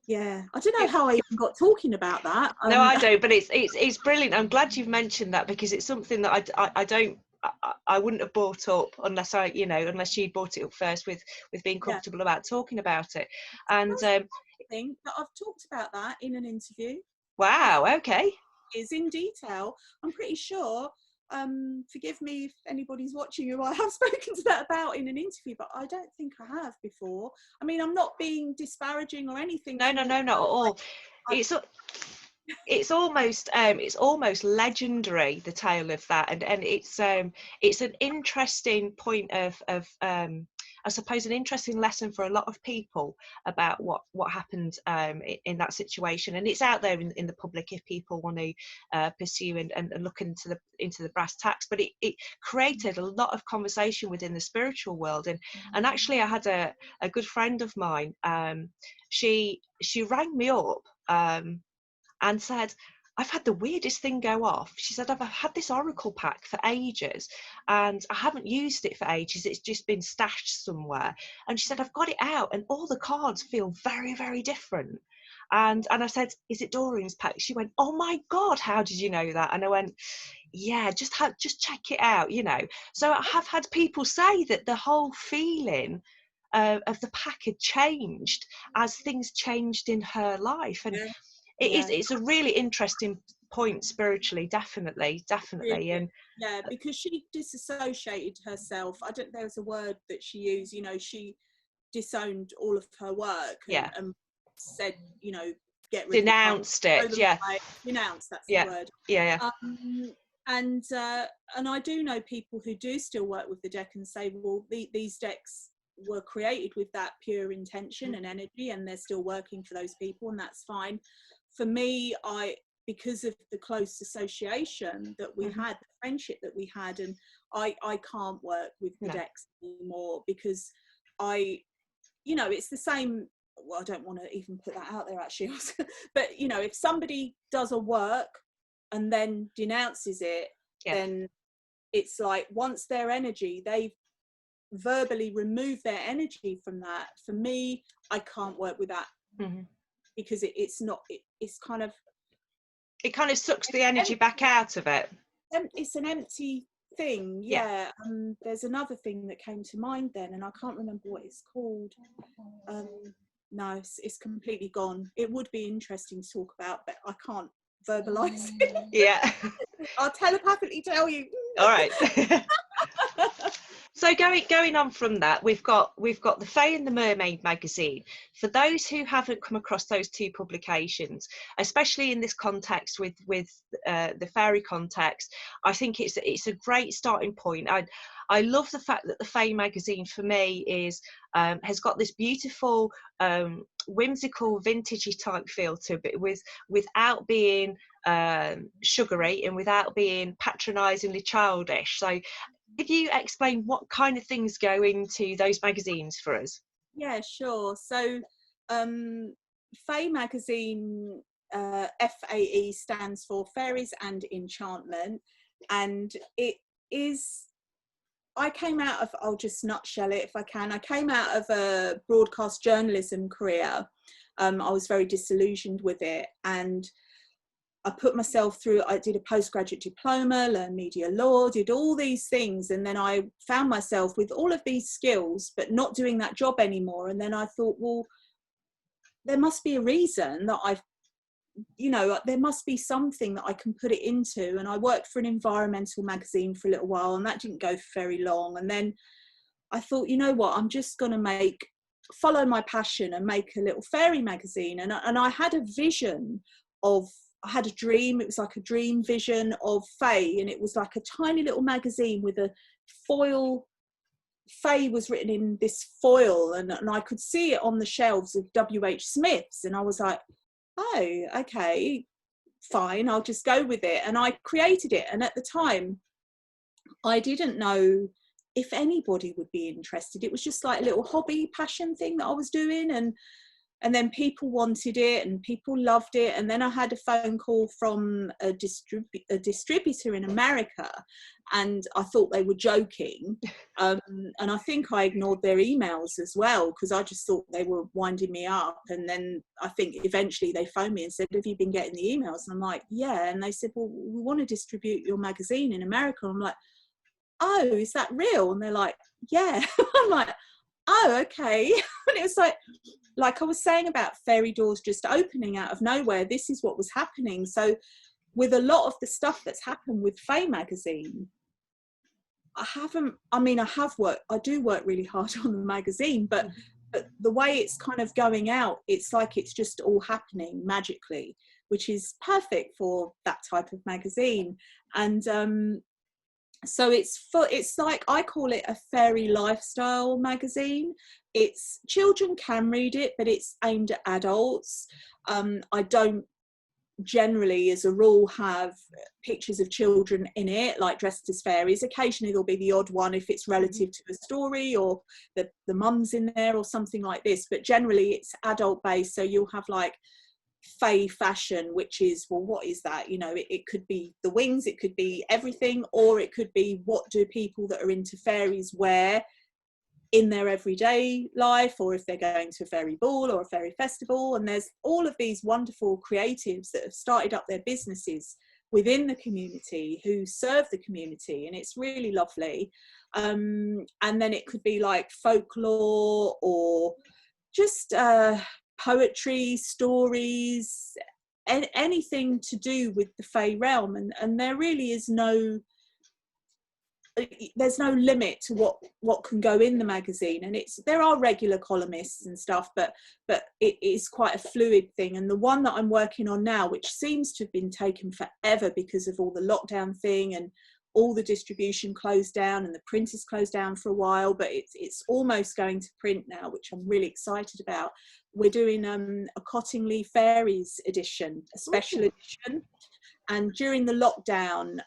don't know how I even got talking about that. No, I don't, but it's brilliant. I'm glad you've mentioned that, because it's something that I wouldn't have brought up unless she'd brought it up first with being comfortable about talking about it. And I think that I've talked about that in an interview. Wow, okay. is in detail. I'm pretty sure, forgive me if anybody's watching who I have spoken to that about in an interview, but I don't think I have before. I mean, I'm not being disparaging or anything. No, not at all. It's it's almost legendary, the tale of that, and it's an interesting point of I suppose an interesting lesson for a lot of people about what happened in that situation, and it's out there in the public if people want to pursue and look into the brass tacks. But it created a lot of conversation within the spiritual world, and actually I had a good friend of mine, she rang me up and said, I've had the weirdest thing go off. She said, I've had this oracle pack for ages and I haven't used it for ages. It's just been stashed somewhere. And she said, I've got it out and all the cards feel very, very different. And I said, is it Doreen's pack? She went, oh my God, how did you know that? And I went, yeah, just check it out, you know. So I have had people say that the whole feeling of the pack had changed as things changed in her life. And it's a really interesting point spiritually, definitely. Really? And yeah, because she disassociated herself. I don't, there was a word that she used, you know, she disowned all of her work and said, you know, get rid denounced of it. Yeah, denounced, that's the word. And I do know people who do still work with the deck and say, well, these decks were created with that pure intention and energy, and they're still working for those people, and that's fine. For me, because of the close association that we had, the friendship that we had, and I can't work with the decks anymore, because you know, it's the same. Well, I don't want to even put that out there actually, but you know, if somebody does a work and then denounces it, then it's like, once their energy, they've verbally removed their energy from that. For me, I can't work with that, because it's not, it's kind of, it kind of sucks the energy back out of it. It's an empty thing. There's another thing that came to mind then, and I can't remember what it's called. No, it's completely gone. It would be interesting to talk about, but I can't verbalize it. I'll telepathically tell you. All right. So going on from that, we've got the Fae and the Mermaid magazine. For those who haven't come across those two publications, especially in this context with the fairy context, I think it's a great starting point. I love the fact that the Fae magazine for me is has got this beautiful whimsical vintagey type feel to it, without being sugary and without being patronisingly childish. So could you explain what kind of things go into those magazines for us? Yeah, sure. So Fae magazine, FAE stands for Fairies and Enchantment, and it is, I came out of, I'll just nutshell it if I can, I came out of a broadcast journalism career. I was very disillusioned with it, and I put myself through, I did a postgraduate diploma, learned media law, did all these things, and then I found myself with all of these skills but not doing that job anymore. And then I thought, well, there must be a reason that I've, you know, there must be something that I can put it into. And I worked for an environmental magazine for a little while, and that didn't go for very long. And then I thought, you know what, I'm just going to follow my passion and make a little fairy magazine. And I had a vision of, I had a dream, it was like a dream vision of Fae, and it was like a tiny little magazine with a foil, Fae was written in this foil, and I could see it on the shelves of WH Smith's, and I was like, oh, okay, fine, I'll just go with it. And I created it, and at the time I didn't know if anybody would be interested. It was just like a little hobby passion thing that I was doing, and then people wanted it and people loved it. And then I had a phone call from a distributor in America, and I thought they were joking. And I think I ignored their emails as well, because I just thought they were winding me up. And then I think eventually they phoned me and said, have you been getting the emails? And I'm like, yeah. And they said, well, we want to distribute your magazine in America. I'm like, oh, is that real? And they're like, yeah. I'm like, oh, okay. And it was like I was saying about fairy doors just opening out of nowhere, this is what was happening. So with a lot of the stuff that's happened with Fae magazine, I do work really hard on the magazine, but the way it's kind of going out, it's like it's just all happening magically, which is perfect for that type of magazine. And so it's like, I call it a fairy lifestyle magazine. It's, children can read it, but it's aimed at adults. I don't generally, as a rule, have pictures of children in it, like dressed as fairies. Occasionally there'll be the odd one if it's relative to a story, or the mum's in there or something like this, but generally it's adult based. So you'll have like fae fashion, which is, well, what is that? You know, it could be the wings, it could be everything, or it could be, what do people that are into fairies wear in their everyday life, or if they're going to a fairy ball or a fairy festival. And there's all of these wonderful creatives that have started up their businesses within the community, who serve the community, and it's really lovely. And then it could be like folklore, or just poetry, stories, anything to do with the Fae realm. And there really is there's no limit to what can go in the magazine. And there are regular columnists and stuff, but it is quite a fluid thing. And the one that I'm working on now, which seems to have been taken forever because of all the lockdown thing, and all the distribution closed down and the printers closed down for a while, but it's almost going to print now, which I'm really excited about. We're doing a Cottingley Fairies edition, a special edition. And during the lockdown,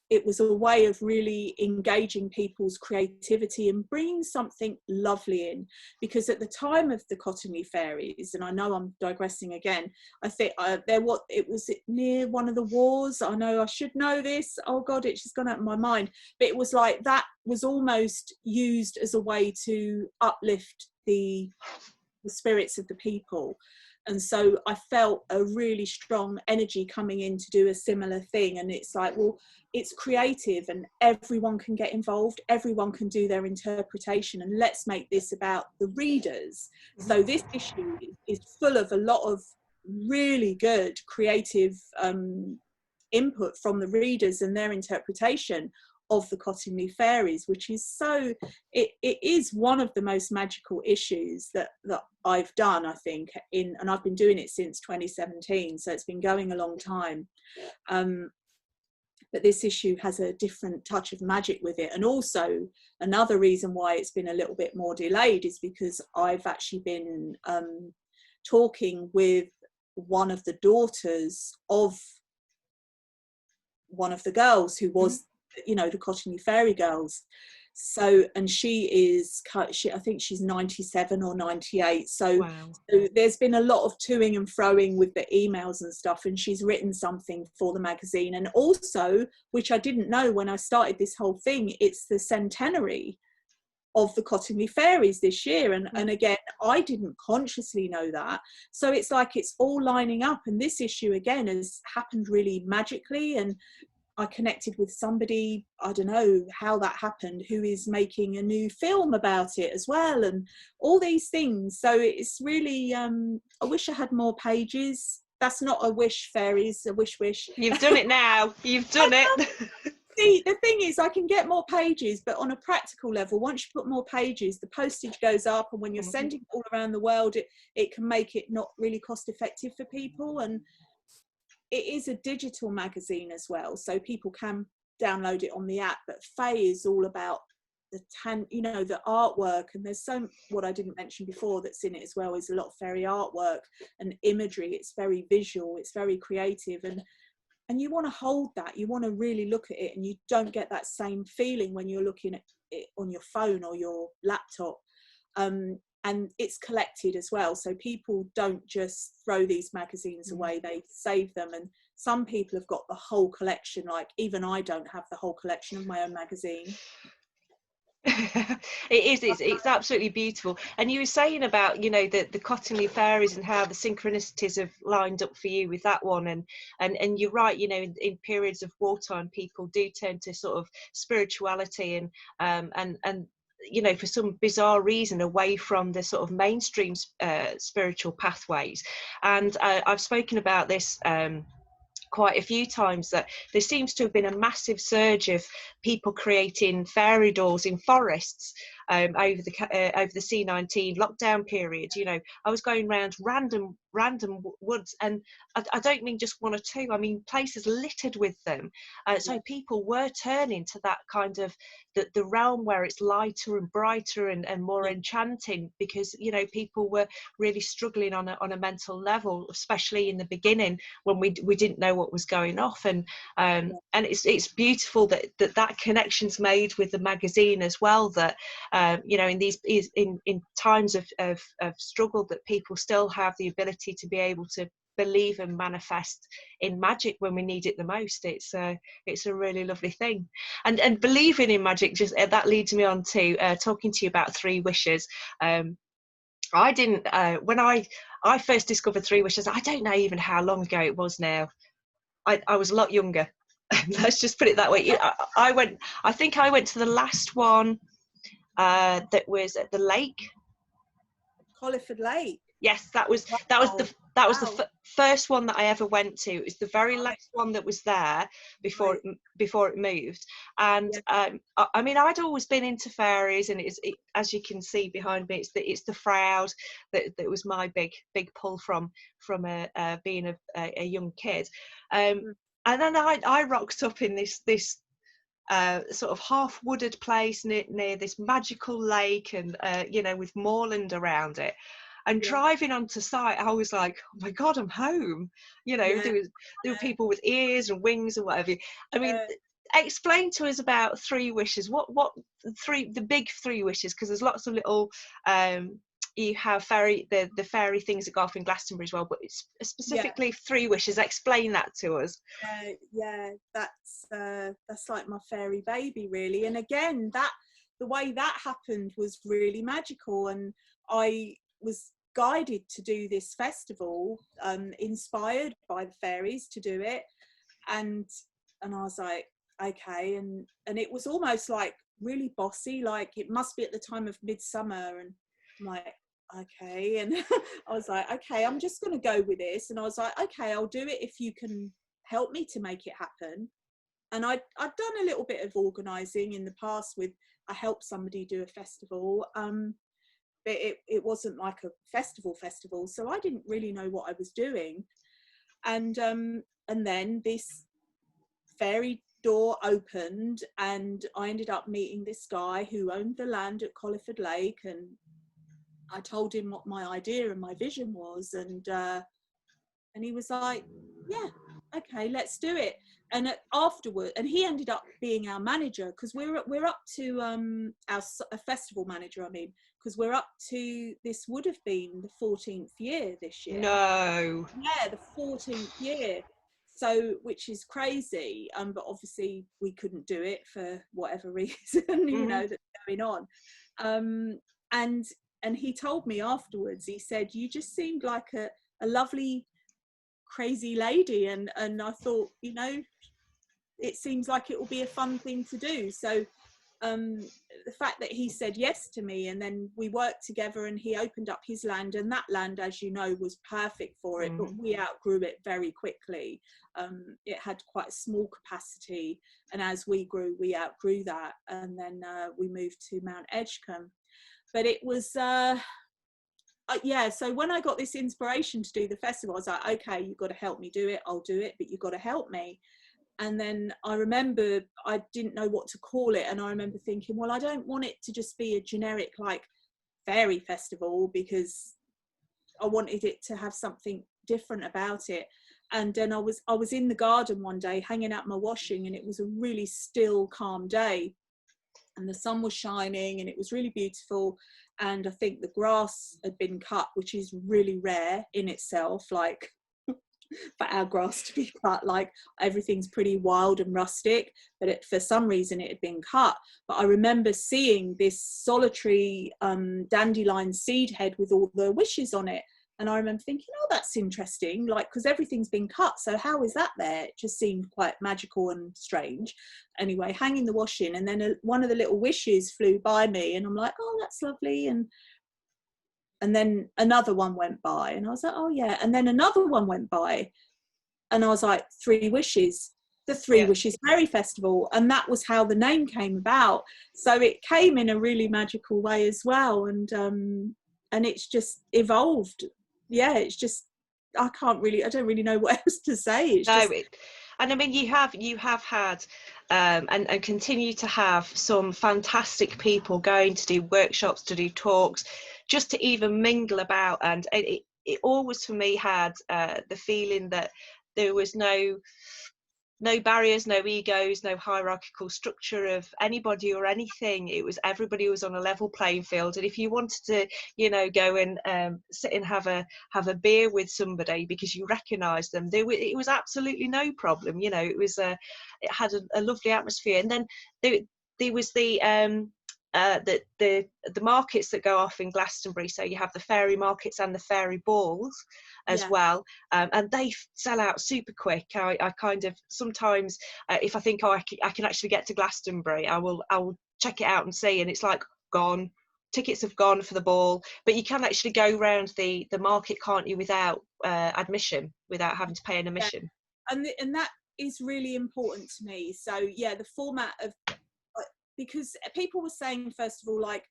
it was a way of really engaging people's creativity and bringing something lovely in. Because at the time of the Cottingley Fairies, and I know I'm digressing again, I think it was near one of the wars. I know I should know this. Oh God, it's just gone out of my mind. But it was like, that was almost used as a way to uplift the spirits of the people. And so I felt a really strong energy coming in to do a similar thing. And it's like, well, it's creative and everyone can get involved. Everyone can do their interpretation, and let's make this about the readers. So this issue is full of a lot of really good creative input from the readers and their interpretation of the Cottingley Fairies, which is it is one of the most magical issues that I've done, I think, and I've been doing it since 2017, so it's been going a long time. But this issue has a different touch of magic with it. And also another reason why it's been a little bit more delayed is because I've actually been talking with one of the daughters of one of the girls who was you know, the Cottingley Fairy girls. So, and I think she's 97 or 98. So, Wow. So there's been a lot of toing and froing with the emails and stuff, and she's written something for the magazine. And also, which I didn't know when I started this whole thing, it's the centenary of the Cottingley Fairies this year. And again, I didn't consciously know that. So it's like it's all lining up. And this issue, again, has happened really magically. And I connected with somebody, I don't know how that happened, who is making a new film about it as well, and all these things. So it's really, I wish I had more pages. That's not a wish, fairies, a wish. You've done it now. You've done it. See, the thing is, I can get more pages, but on a practical level, once you put more pages, the postage goes up, and when you're sending it all around the world, it can make it not really cost effective for people. And it is a digital magazine as well, so people can download it on the app. But Fae is all about the artwork, and there's what I didn't mention before that's in it as well is a lot of fairy artwork and imagery. It's very visual, it's very creative, and you want to hold that, you want to really look at it, and you don't get that same feeling when you're looking at it on your phone or your laptop. And it's collected as well, so people don't just throw these magazines away, they save them. And some people have got the whole collection, like even I don't have the whole collection of my own magazine. It's absolutely beautiful. And you were saying about, you know, the Cottingley Fairies and how the synchronicities have lined up for you with that one, and you're right, you know, in periods of wartime people do turn to sort of spirituality and you know, for some bizarre reason, away from the sort of mainstream spiritual pathways. And I've spoken about this quite a few times, that there seems to have been a massive surge of people creating fairy doors in forests over the C-19 lockdown period. You know, I was going around random woods, and I don't mean just one or two, I mean places littered with them. So people were turning to that kind of the realm where it's lighter and brighter and more enchanting, because, you know, people were really struggling on a mental level, especially in the beginning when we didn't know what was going off. And it's beautiful that connection's made with the magazine as well, that you know, in times of struggle, that people still have the ability to be able to believe and manifest in magic when we need it the most. It's a really lovely thing. And believing in magic, just that leads me on to talking to you about 3 wishes. I didn't when I first discovered 3 wishes, I don't know even how long ago it was now. I was a lot younger. Let's just put it that way. I think I went to the last one that was at the lake. Colliford Lake. Yes, that was the first one that I ever went to. It was the very last one that was there before it moved. And I mean, I'd always been into fairies, and as you can see behind me, it's the Froud that was my big pull from being a young kid. And then I rocked up in this sort of half wooded place near this magical lake, and you know, with moorland around it. And driving onto site, I was like, oh my God, I'm home. You know, there were people with ears and wings and whatever. I mean, explain to us about 3 wishes. What the big 3 wishes? Because there's lots of little, you have the fairy things that go off in Glastonbury as well, but it's specifically 3 wishes. Explain that to us. That's like my fairy baby, really. And again, the way that happened was really magical, and I was guided to do this festival, inspired by the fairies to do it, and I was like, okay, and it was almost like really bossy, like it must be at the time of midsummer, and I'm like, okay, and I was like, okay, I'm just going to go with this, and I was like, okay, I'll do it if you can help me to make it happen. And I'd done a little bit of organising in the past I helped somebody do a festival, but it wasn't like a festival, so I didn't really know what I was doing. And then this fairy door opened, and I ended up meeting this guy who owned the land at Colliford Lake, and I told him what my idea and my vision was, and he was like, yeah, okay, let's do it. And afterward, and he ended up being our manager, because we're up to a festival manager, I mean, because we're up to, this would have been the 14th year this year. No. Yeah, the 14th year. So, which is crazy, but obviously we couldn't do it for whatever reason, you know, that's going on. And he told me afterwards, he said, you just seemed like a lovely, crazy lady, and I thought, you know, it seems like it will be a fun thing to do. So the fact that he said yes to me, and then we worked together, and he opened up his land, and that land, as you know, was perfect for it, but we outgrew it very quickly. It had quite a small capacity, and as we grew, we outgrew that, and then we moved to Mount Edgecombe. But it was so when I got this inspiration to do the festival, I was like, okay, you've got to help me do it. I'll do it, but you've got to help me. And then I remember I didn't know what to call it, and I remember thinking, well, I don't want it to just be a generic like fairy festival, because I wanted it to have something different about it. And then I was in the garden one day hanging out my washing, and it was a really still, calm day, and the sun was shining, and it was really beautiful. And I think the grass had been cut, which is really rare in itself, like for our grass to be cut, like everything's pretty wild and rustic, but for some reason it had been cut. But I remember seeing this solitary dandelion seed head with all the wishes on it, And I remember thinking, oh, that's interesting, like, because everything's been cut, so how is that there? It just seemed quite magical and strange. Anyway, hanging the washing, and then one of the little wishes flew by me, and I'm like, oh, that's lovely. And then another one went by, and I was like, oh yeah. And then another one went by, and I was like, 3 wishes, the Three Wishes Fairy Festival. And that was how the name came about. So it came in a really magical way as well. And it's just evolved. Yeah, it's just, I don't really know what else to say. It's No, just, and I mean, you have had and continue to have some fantastic people going to do workshops, to do talks, just to even mingle about. And it always for me had the feeling that there was no barriers, no egos, no hierarchical structure of anybody or anything. It was, everybody was on a level playing field, and if you wanted to, you know, go and sit and have a beer with somebody because you recognised them, it was absolutely no problem. You know, it had a lovely atmosphere. And then there was the markets that go off in Glastonbury. So you have the fairy markets and the fairy balls as well, and they sell out super quick. I kind of sometimes, if I think, oh, I can actually get to Glastonbury, I will check it out and see, and it's like gone. Tickets have gone for the ball, but you can actually go around the market, can't you, without admission, without having to pay an admission. And that is really important to me. So yeah, the format of, because people were saying, first of all, like,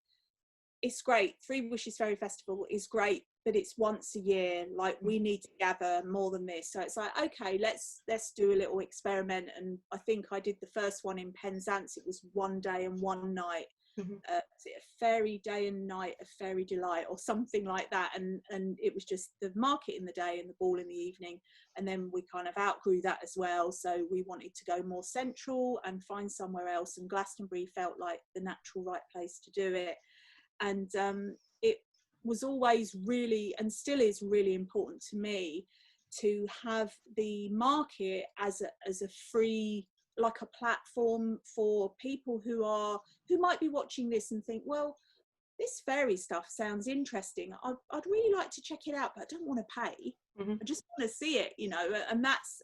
it's great, 3 Wishes Fairy Festival is great, but it's once a year, like, we need to gather more than this. So it's like, okay, let's do a little experiment. And I think I did the first one in Penzance. It was 1 day and 1 night. Was it a fairy day and night of fairy delight or something like that? And it was just the market in the day and the ball in the evening. And then we kind of outgrew that as well, so we wanted to go more central and find somewhere else, and Glastonbury felt like the natural right place to do it. And it was always really, and still is really, important to me to have the market as a free, like a platform for people who might be watching this and think, well, this fairy stuff sounds interesting, I'd really like to check it out, but I don't want to pay. I just want to see it, you know. And that's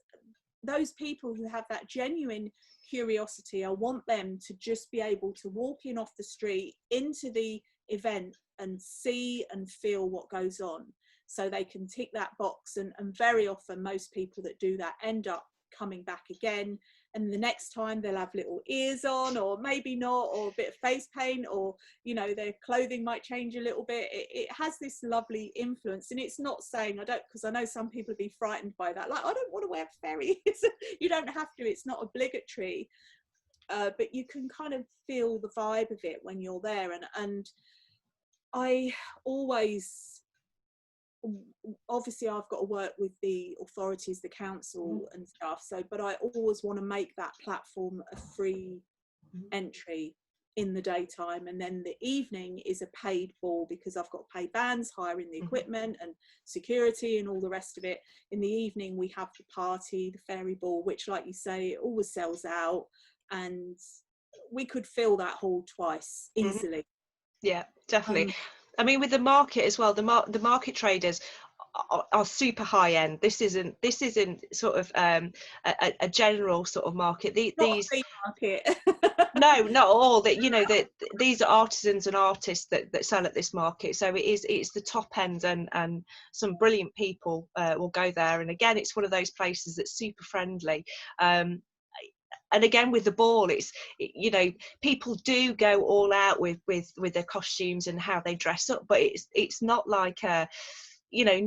those people who have that genuine curiosity. I want them to just be able to walk in off the street into the event and see and feel what goes on, so they can tick that box. And very often most people that do that end up coming back again, and the next time they'll have little ears on, or maybe not, or a bit of face paint, or, you know, their clothing might change a little bit. It has this lovely influence. And it's not saying, I don't, because I know some people would be frightened by that, like, I don't want to wear fairies. You don't have to, it's not obligatory, but you can kind of feel the vibe of it when you're there. And I always, obviously I've got to work with the authorities, the council and stuff, so, but I always want to make that platform a free entry in the daytime, and then the evening is a paid ball, because I've got to pay bands, hiring the equipment and security and all the rest of it. In the evening we have the party, the fairy ball, which, like you say, it always sells out, and we could fill that hall twice easily. Yeah, definitely. I mean, with the market as well, the market traders are super high end. This isn't sort of a general sort of market. These market. No, not all. That, you know, that these are artisans and artists that sell at this market. So it's the top end, and some brilliant people will go there. And again, it's one of those places that's super friendly. And again, with the ball, you know, people do go all out with their costumes and how they dress up, but it's not like you know,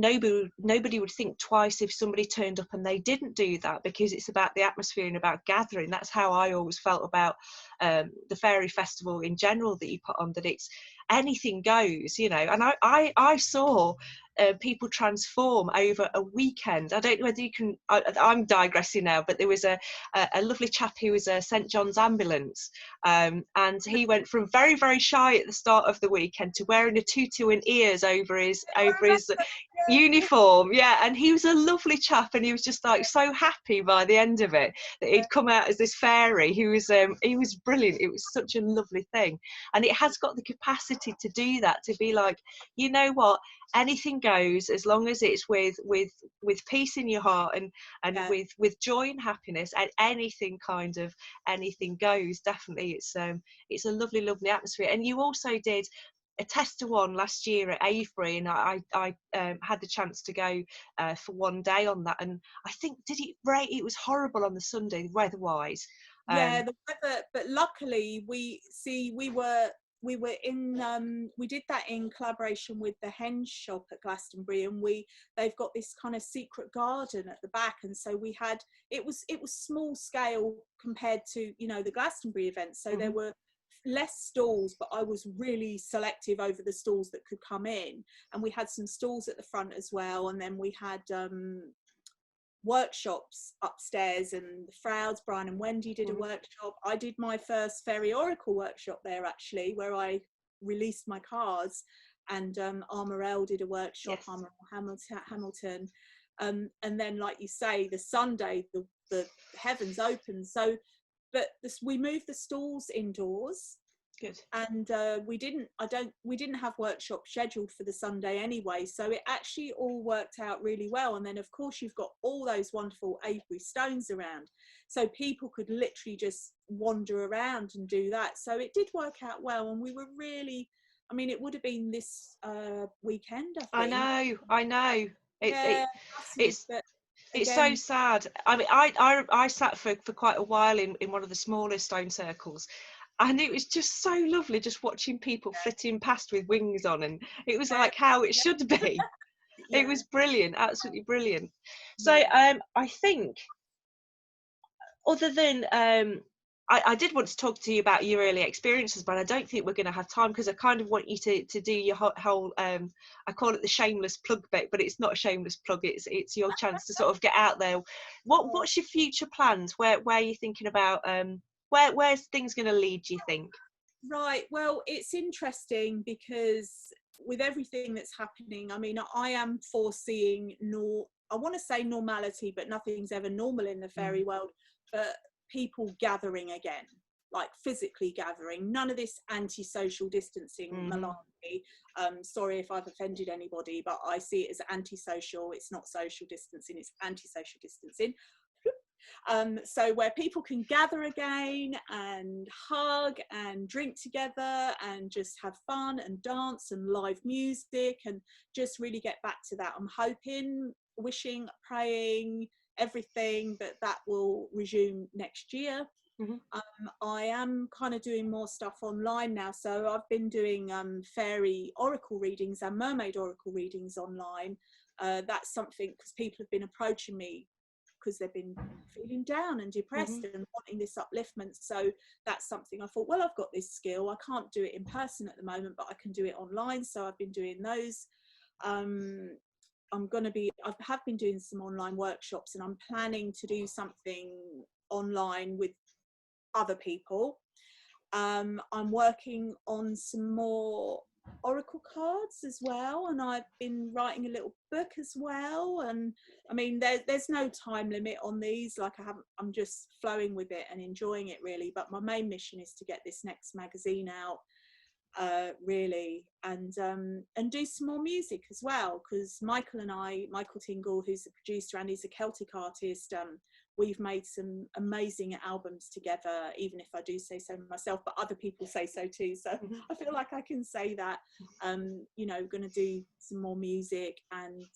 nobody would think twice if somebody turned up and they didn't do that, because it's about the atmosphere and about gathering. That's how I always felt about the fairy festival in general that you put on, that it's anything goes, you know. And I saw people transform over a weekend. I don't know whether you can, I'm digressing now, but there was a lovely chap who was a St John's ambulance, and he went from very, very shy at the start of the weekend to wearing a tutu and ears over his uniform, yeah, and he was a lovely chap, and he was just like so happy by the end of it that he'd come out as this fairy. He was brilliant. It was such a lovely thing, and it has got the capacity to do that, to be like, you know what, anything goes as long as it's with peace in your heart, and Yeah, with joy and happiness, and anything kind of anything goes. Definitely, it's a lovely atmosphere. And you also did a tester one last year at Avebury, and I had the chance to go for one day on that, and I think, did it rain? It was horrible on the Sunday weather wise. yeah, the weather, but luckily we were in we did that in collaboration with the hen shop at Glastonbury, and they've got this kind of secret garden at the back, and so we had, it was small scale compared to, you know, the Glastonbury event, so there were less stalls, but I was really selective over the stalls that could come in, and we had some stalls at the front as well, and then we had workshops upstairs, and the Frouds, Brian and Wendy did a workshop. I did my first Fairy Oracle workshop there, actually, where I released my cards, and Armorel did a workshop, Yes. Armorel Hamilton, and then, like you say, the Sunday the heavens opened, so we moved the stalls indoors. Good. And we didn't have workshops scheduled for the Sunday anyway, so it actually all worked out really well. And then of course you've got all those wonderful Avebury stones around, so people could literally just wander around and do that, so it did work out well. And we were really, I mean, it would have been this weekend, I think. I know Yeah, massive, it's but it's so again, sad. I mean, I sat for quite a while in one of the smaller stone circles, and it was just so lovely just watching people flitting past with wings on, and it was yeah, like how it should be. It yeah, was brilliant, absolutely brilliant. So yeah. I think, other than I did want to talk to you about your early experiences, but I don't think we're going to have time, because I kind of want you to do your whole I call it the shameless plug bit, but it's not a shameless plug. It's your chance to sort of get out there. What's your future plans? Where are you thinking about? Where's things going to lead, do you think? Right. Well, it's interesting because with everything that's happening, I mean, I am foreseeing, I want to say normality, but nothing's ever normal in the fairy world, but people gathering again, like physically gathering, none of this anti-social distancing malarkey. Sorry if I've offended anybody, but I see it as anti-social. It's not social distancing, it's anti-social distancing. So where people can gather again and hug and drink together and just have fun and dance and live music and just really get back to that. I'm hoping, wishing, praying, everything that will resume next year. I am kind of doing more stuff online now, so I've been doing fairy oracle readings and mermaid oracle readings online. That's something, because people have been approaching me because they've been feeling down and depressed and wanting this upliftment. So that's something I thought, well, I've got this skill. I can't do it in person at the moment, but I can do it online. So I've been doing those. I have been doing some online workshops, and I'm planning to do something online with other people. I'm working on some more oracle cards as well, and I've been writing a little book as well. And I mean, there's no time limit on these. Like, I'm just flowing with it and enjoying it really. But my main mission is to get this next magazine out, really, and do some more music as well, because Michael Tingle, who's the producer and he's a Celtic artist, we've made some amazing albums together, even if I do say so myself, but other people say so too, so I feel like I can say that. You know, going to do some more music, and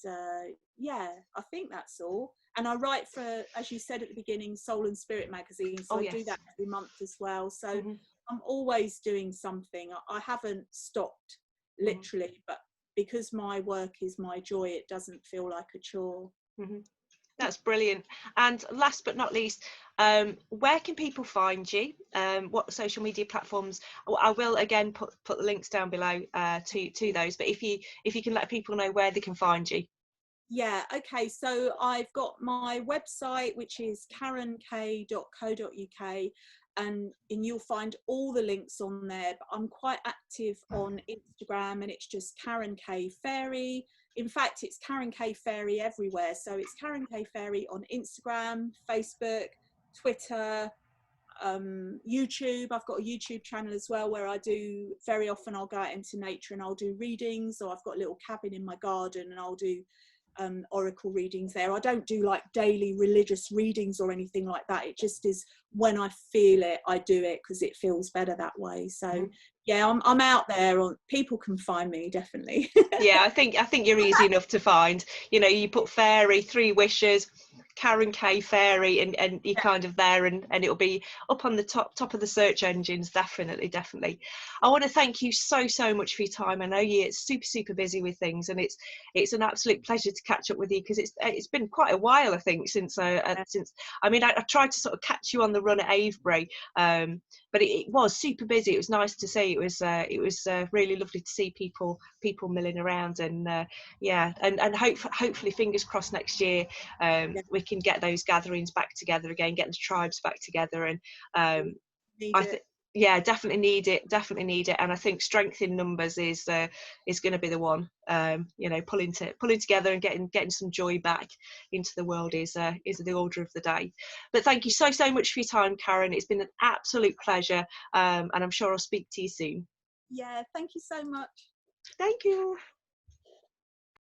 yeah, I think that's all. And I write for, as you said at the beginning, Soul and Spirit magazine, so I do that every month as well. So I'm always doing something. I haven't stopped, literally, but because my work is my joy, it doesn't feel like a chore. That's brilliant. And last but not least, where can people find you? What social media platforms? I will again put the links down below to those. But if you can let people know where they can find you. Yeah, okay, so I've got my website, which is karenkay.co.uk, and you'll find all the links on there. But I'm quite active on Instagram, and it's just Karen Kay Fairy. in fact, it's Karen Kay Fairy everywhere. So it's Karen Kay Fairy on Instagram, Facebook, Twitter, YouTube. I've got a YouTube channel as well where I do, very often I'll go out into nature and I'll do readings, or I've got a little cabin in my garden and I'll do oracle readings there. I don't do like daily religious readings or anything like that. It just is when I feel it, I do it because it feels better that way. So yeah, I'm out there, or people can find me definitely. Yeah, I think you're easy enough to find. You know, you put fairy, 3 wishes, Karen Kay Fairy, and you're kind of there, and it'll be up on the top of the search engines. Definitely. I want to thank you so much for your time. I know you're super busy with things, and it's an absolute pleasure to catch up with you, because it's been quite a while, I think, since I mean, I tried to sort of catch you on the run at Avebury, but it was super busy. It was nice to see. It was really lovely to see people milling around, and yeah, and hopefully, fingers crossed, next year we can get those gatherings back together again, get the tribes back together, and I think, yeah, definitely need it, and I think strength in numbers is going to be the one. You know, pulling together and getting some joy back into the world is the order of the day. But thank you so much for your time, Karen. It's been an absolute pleasure, and I'm sure I'll speak to you soon. Yeah, thank you so much. Thank you.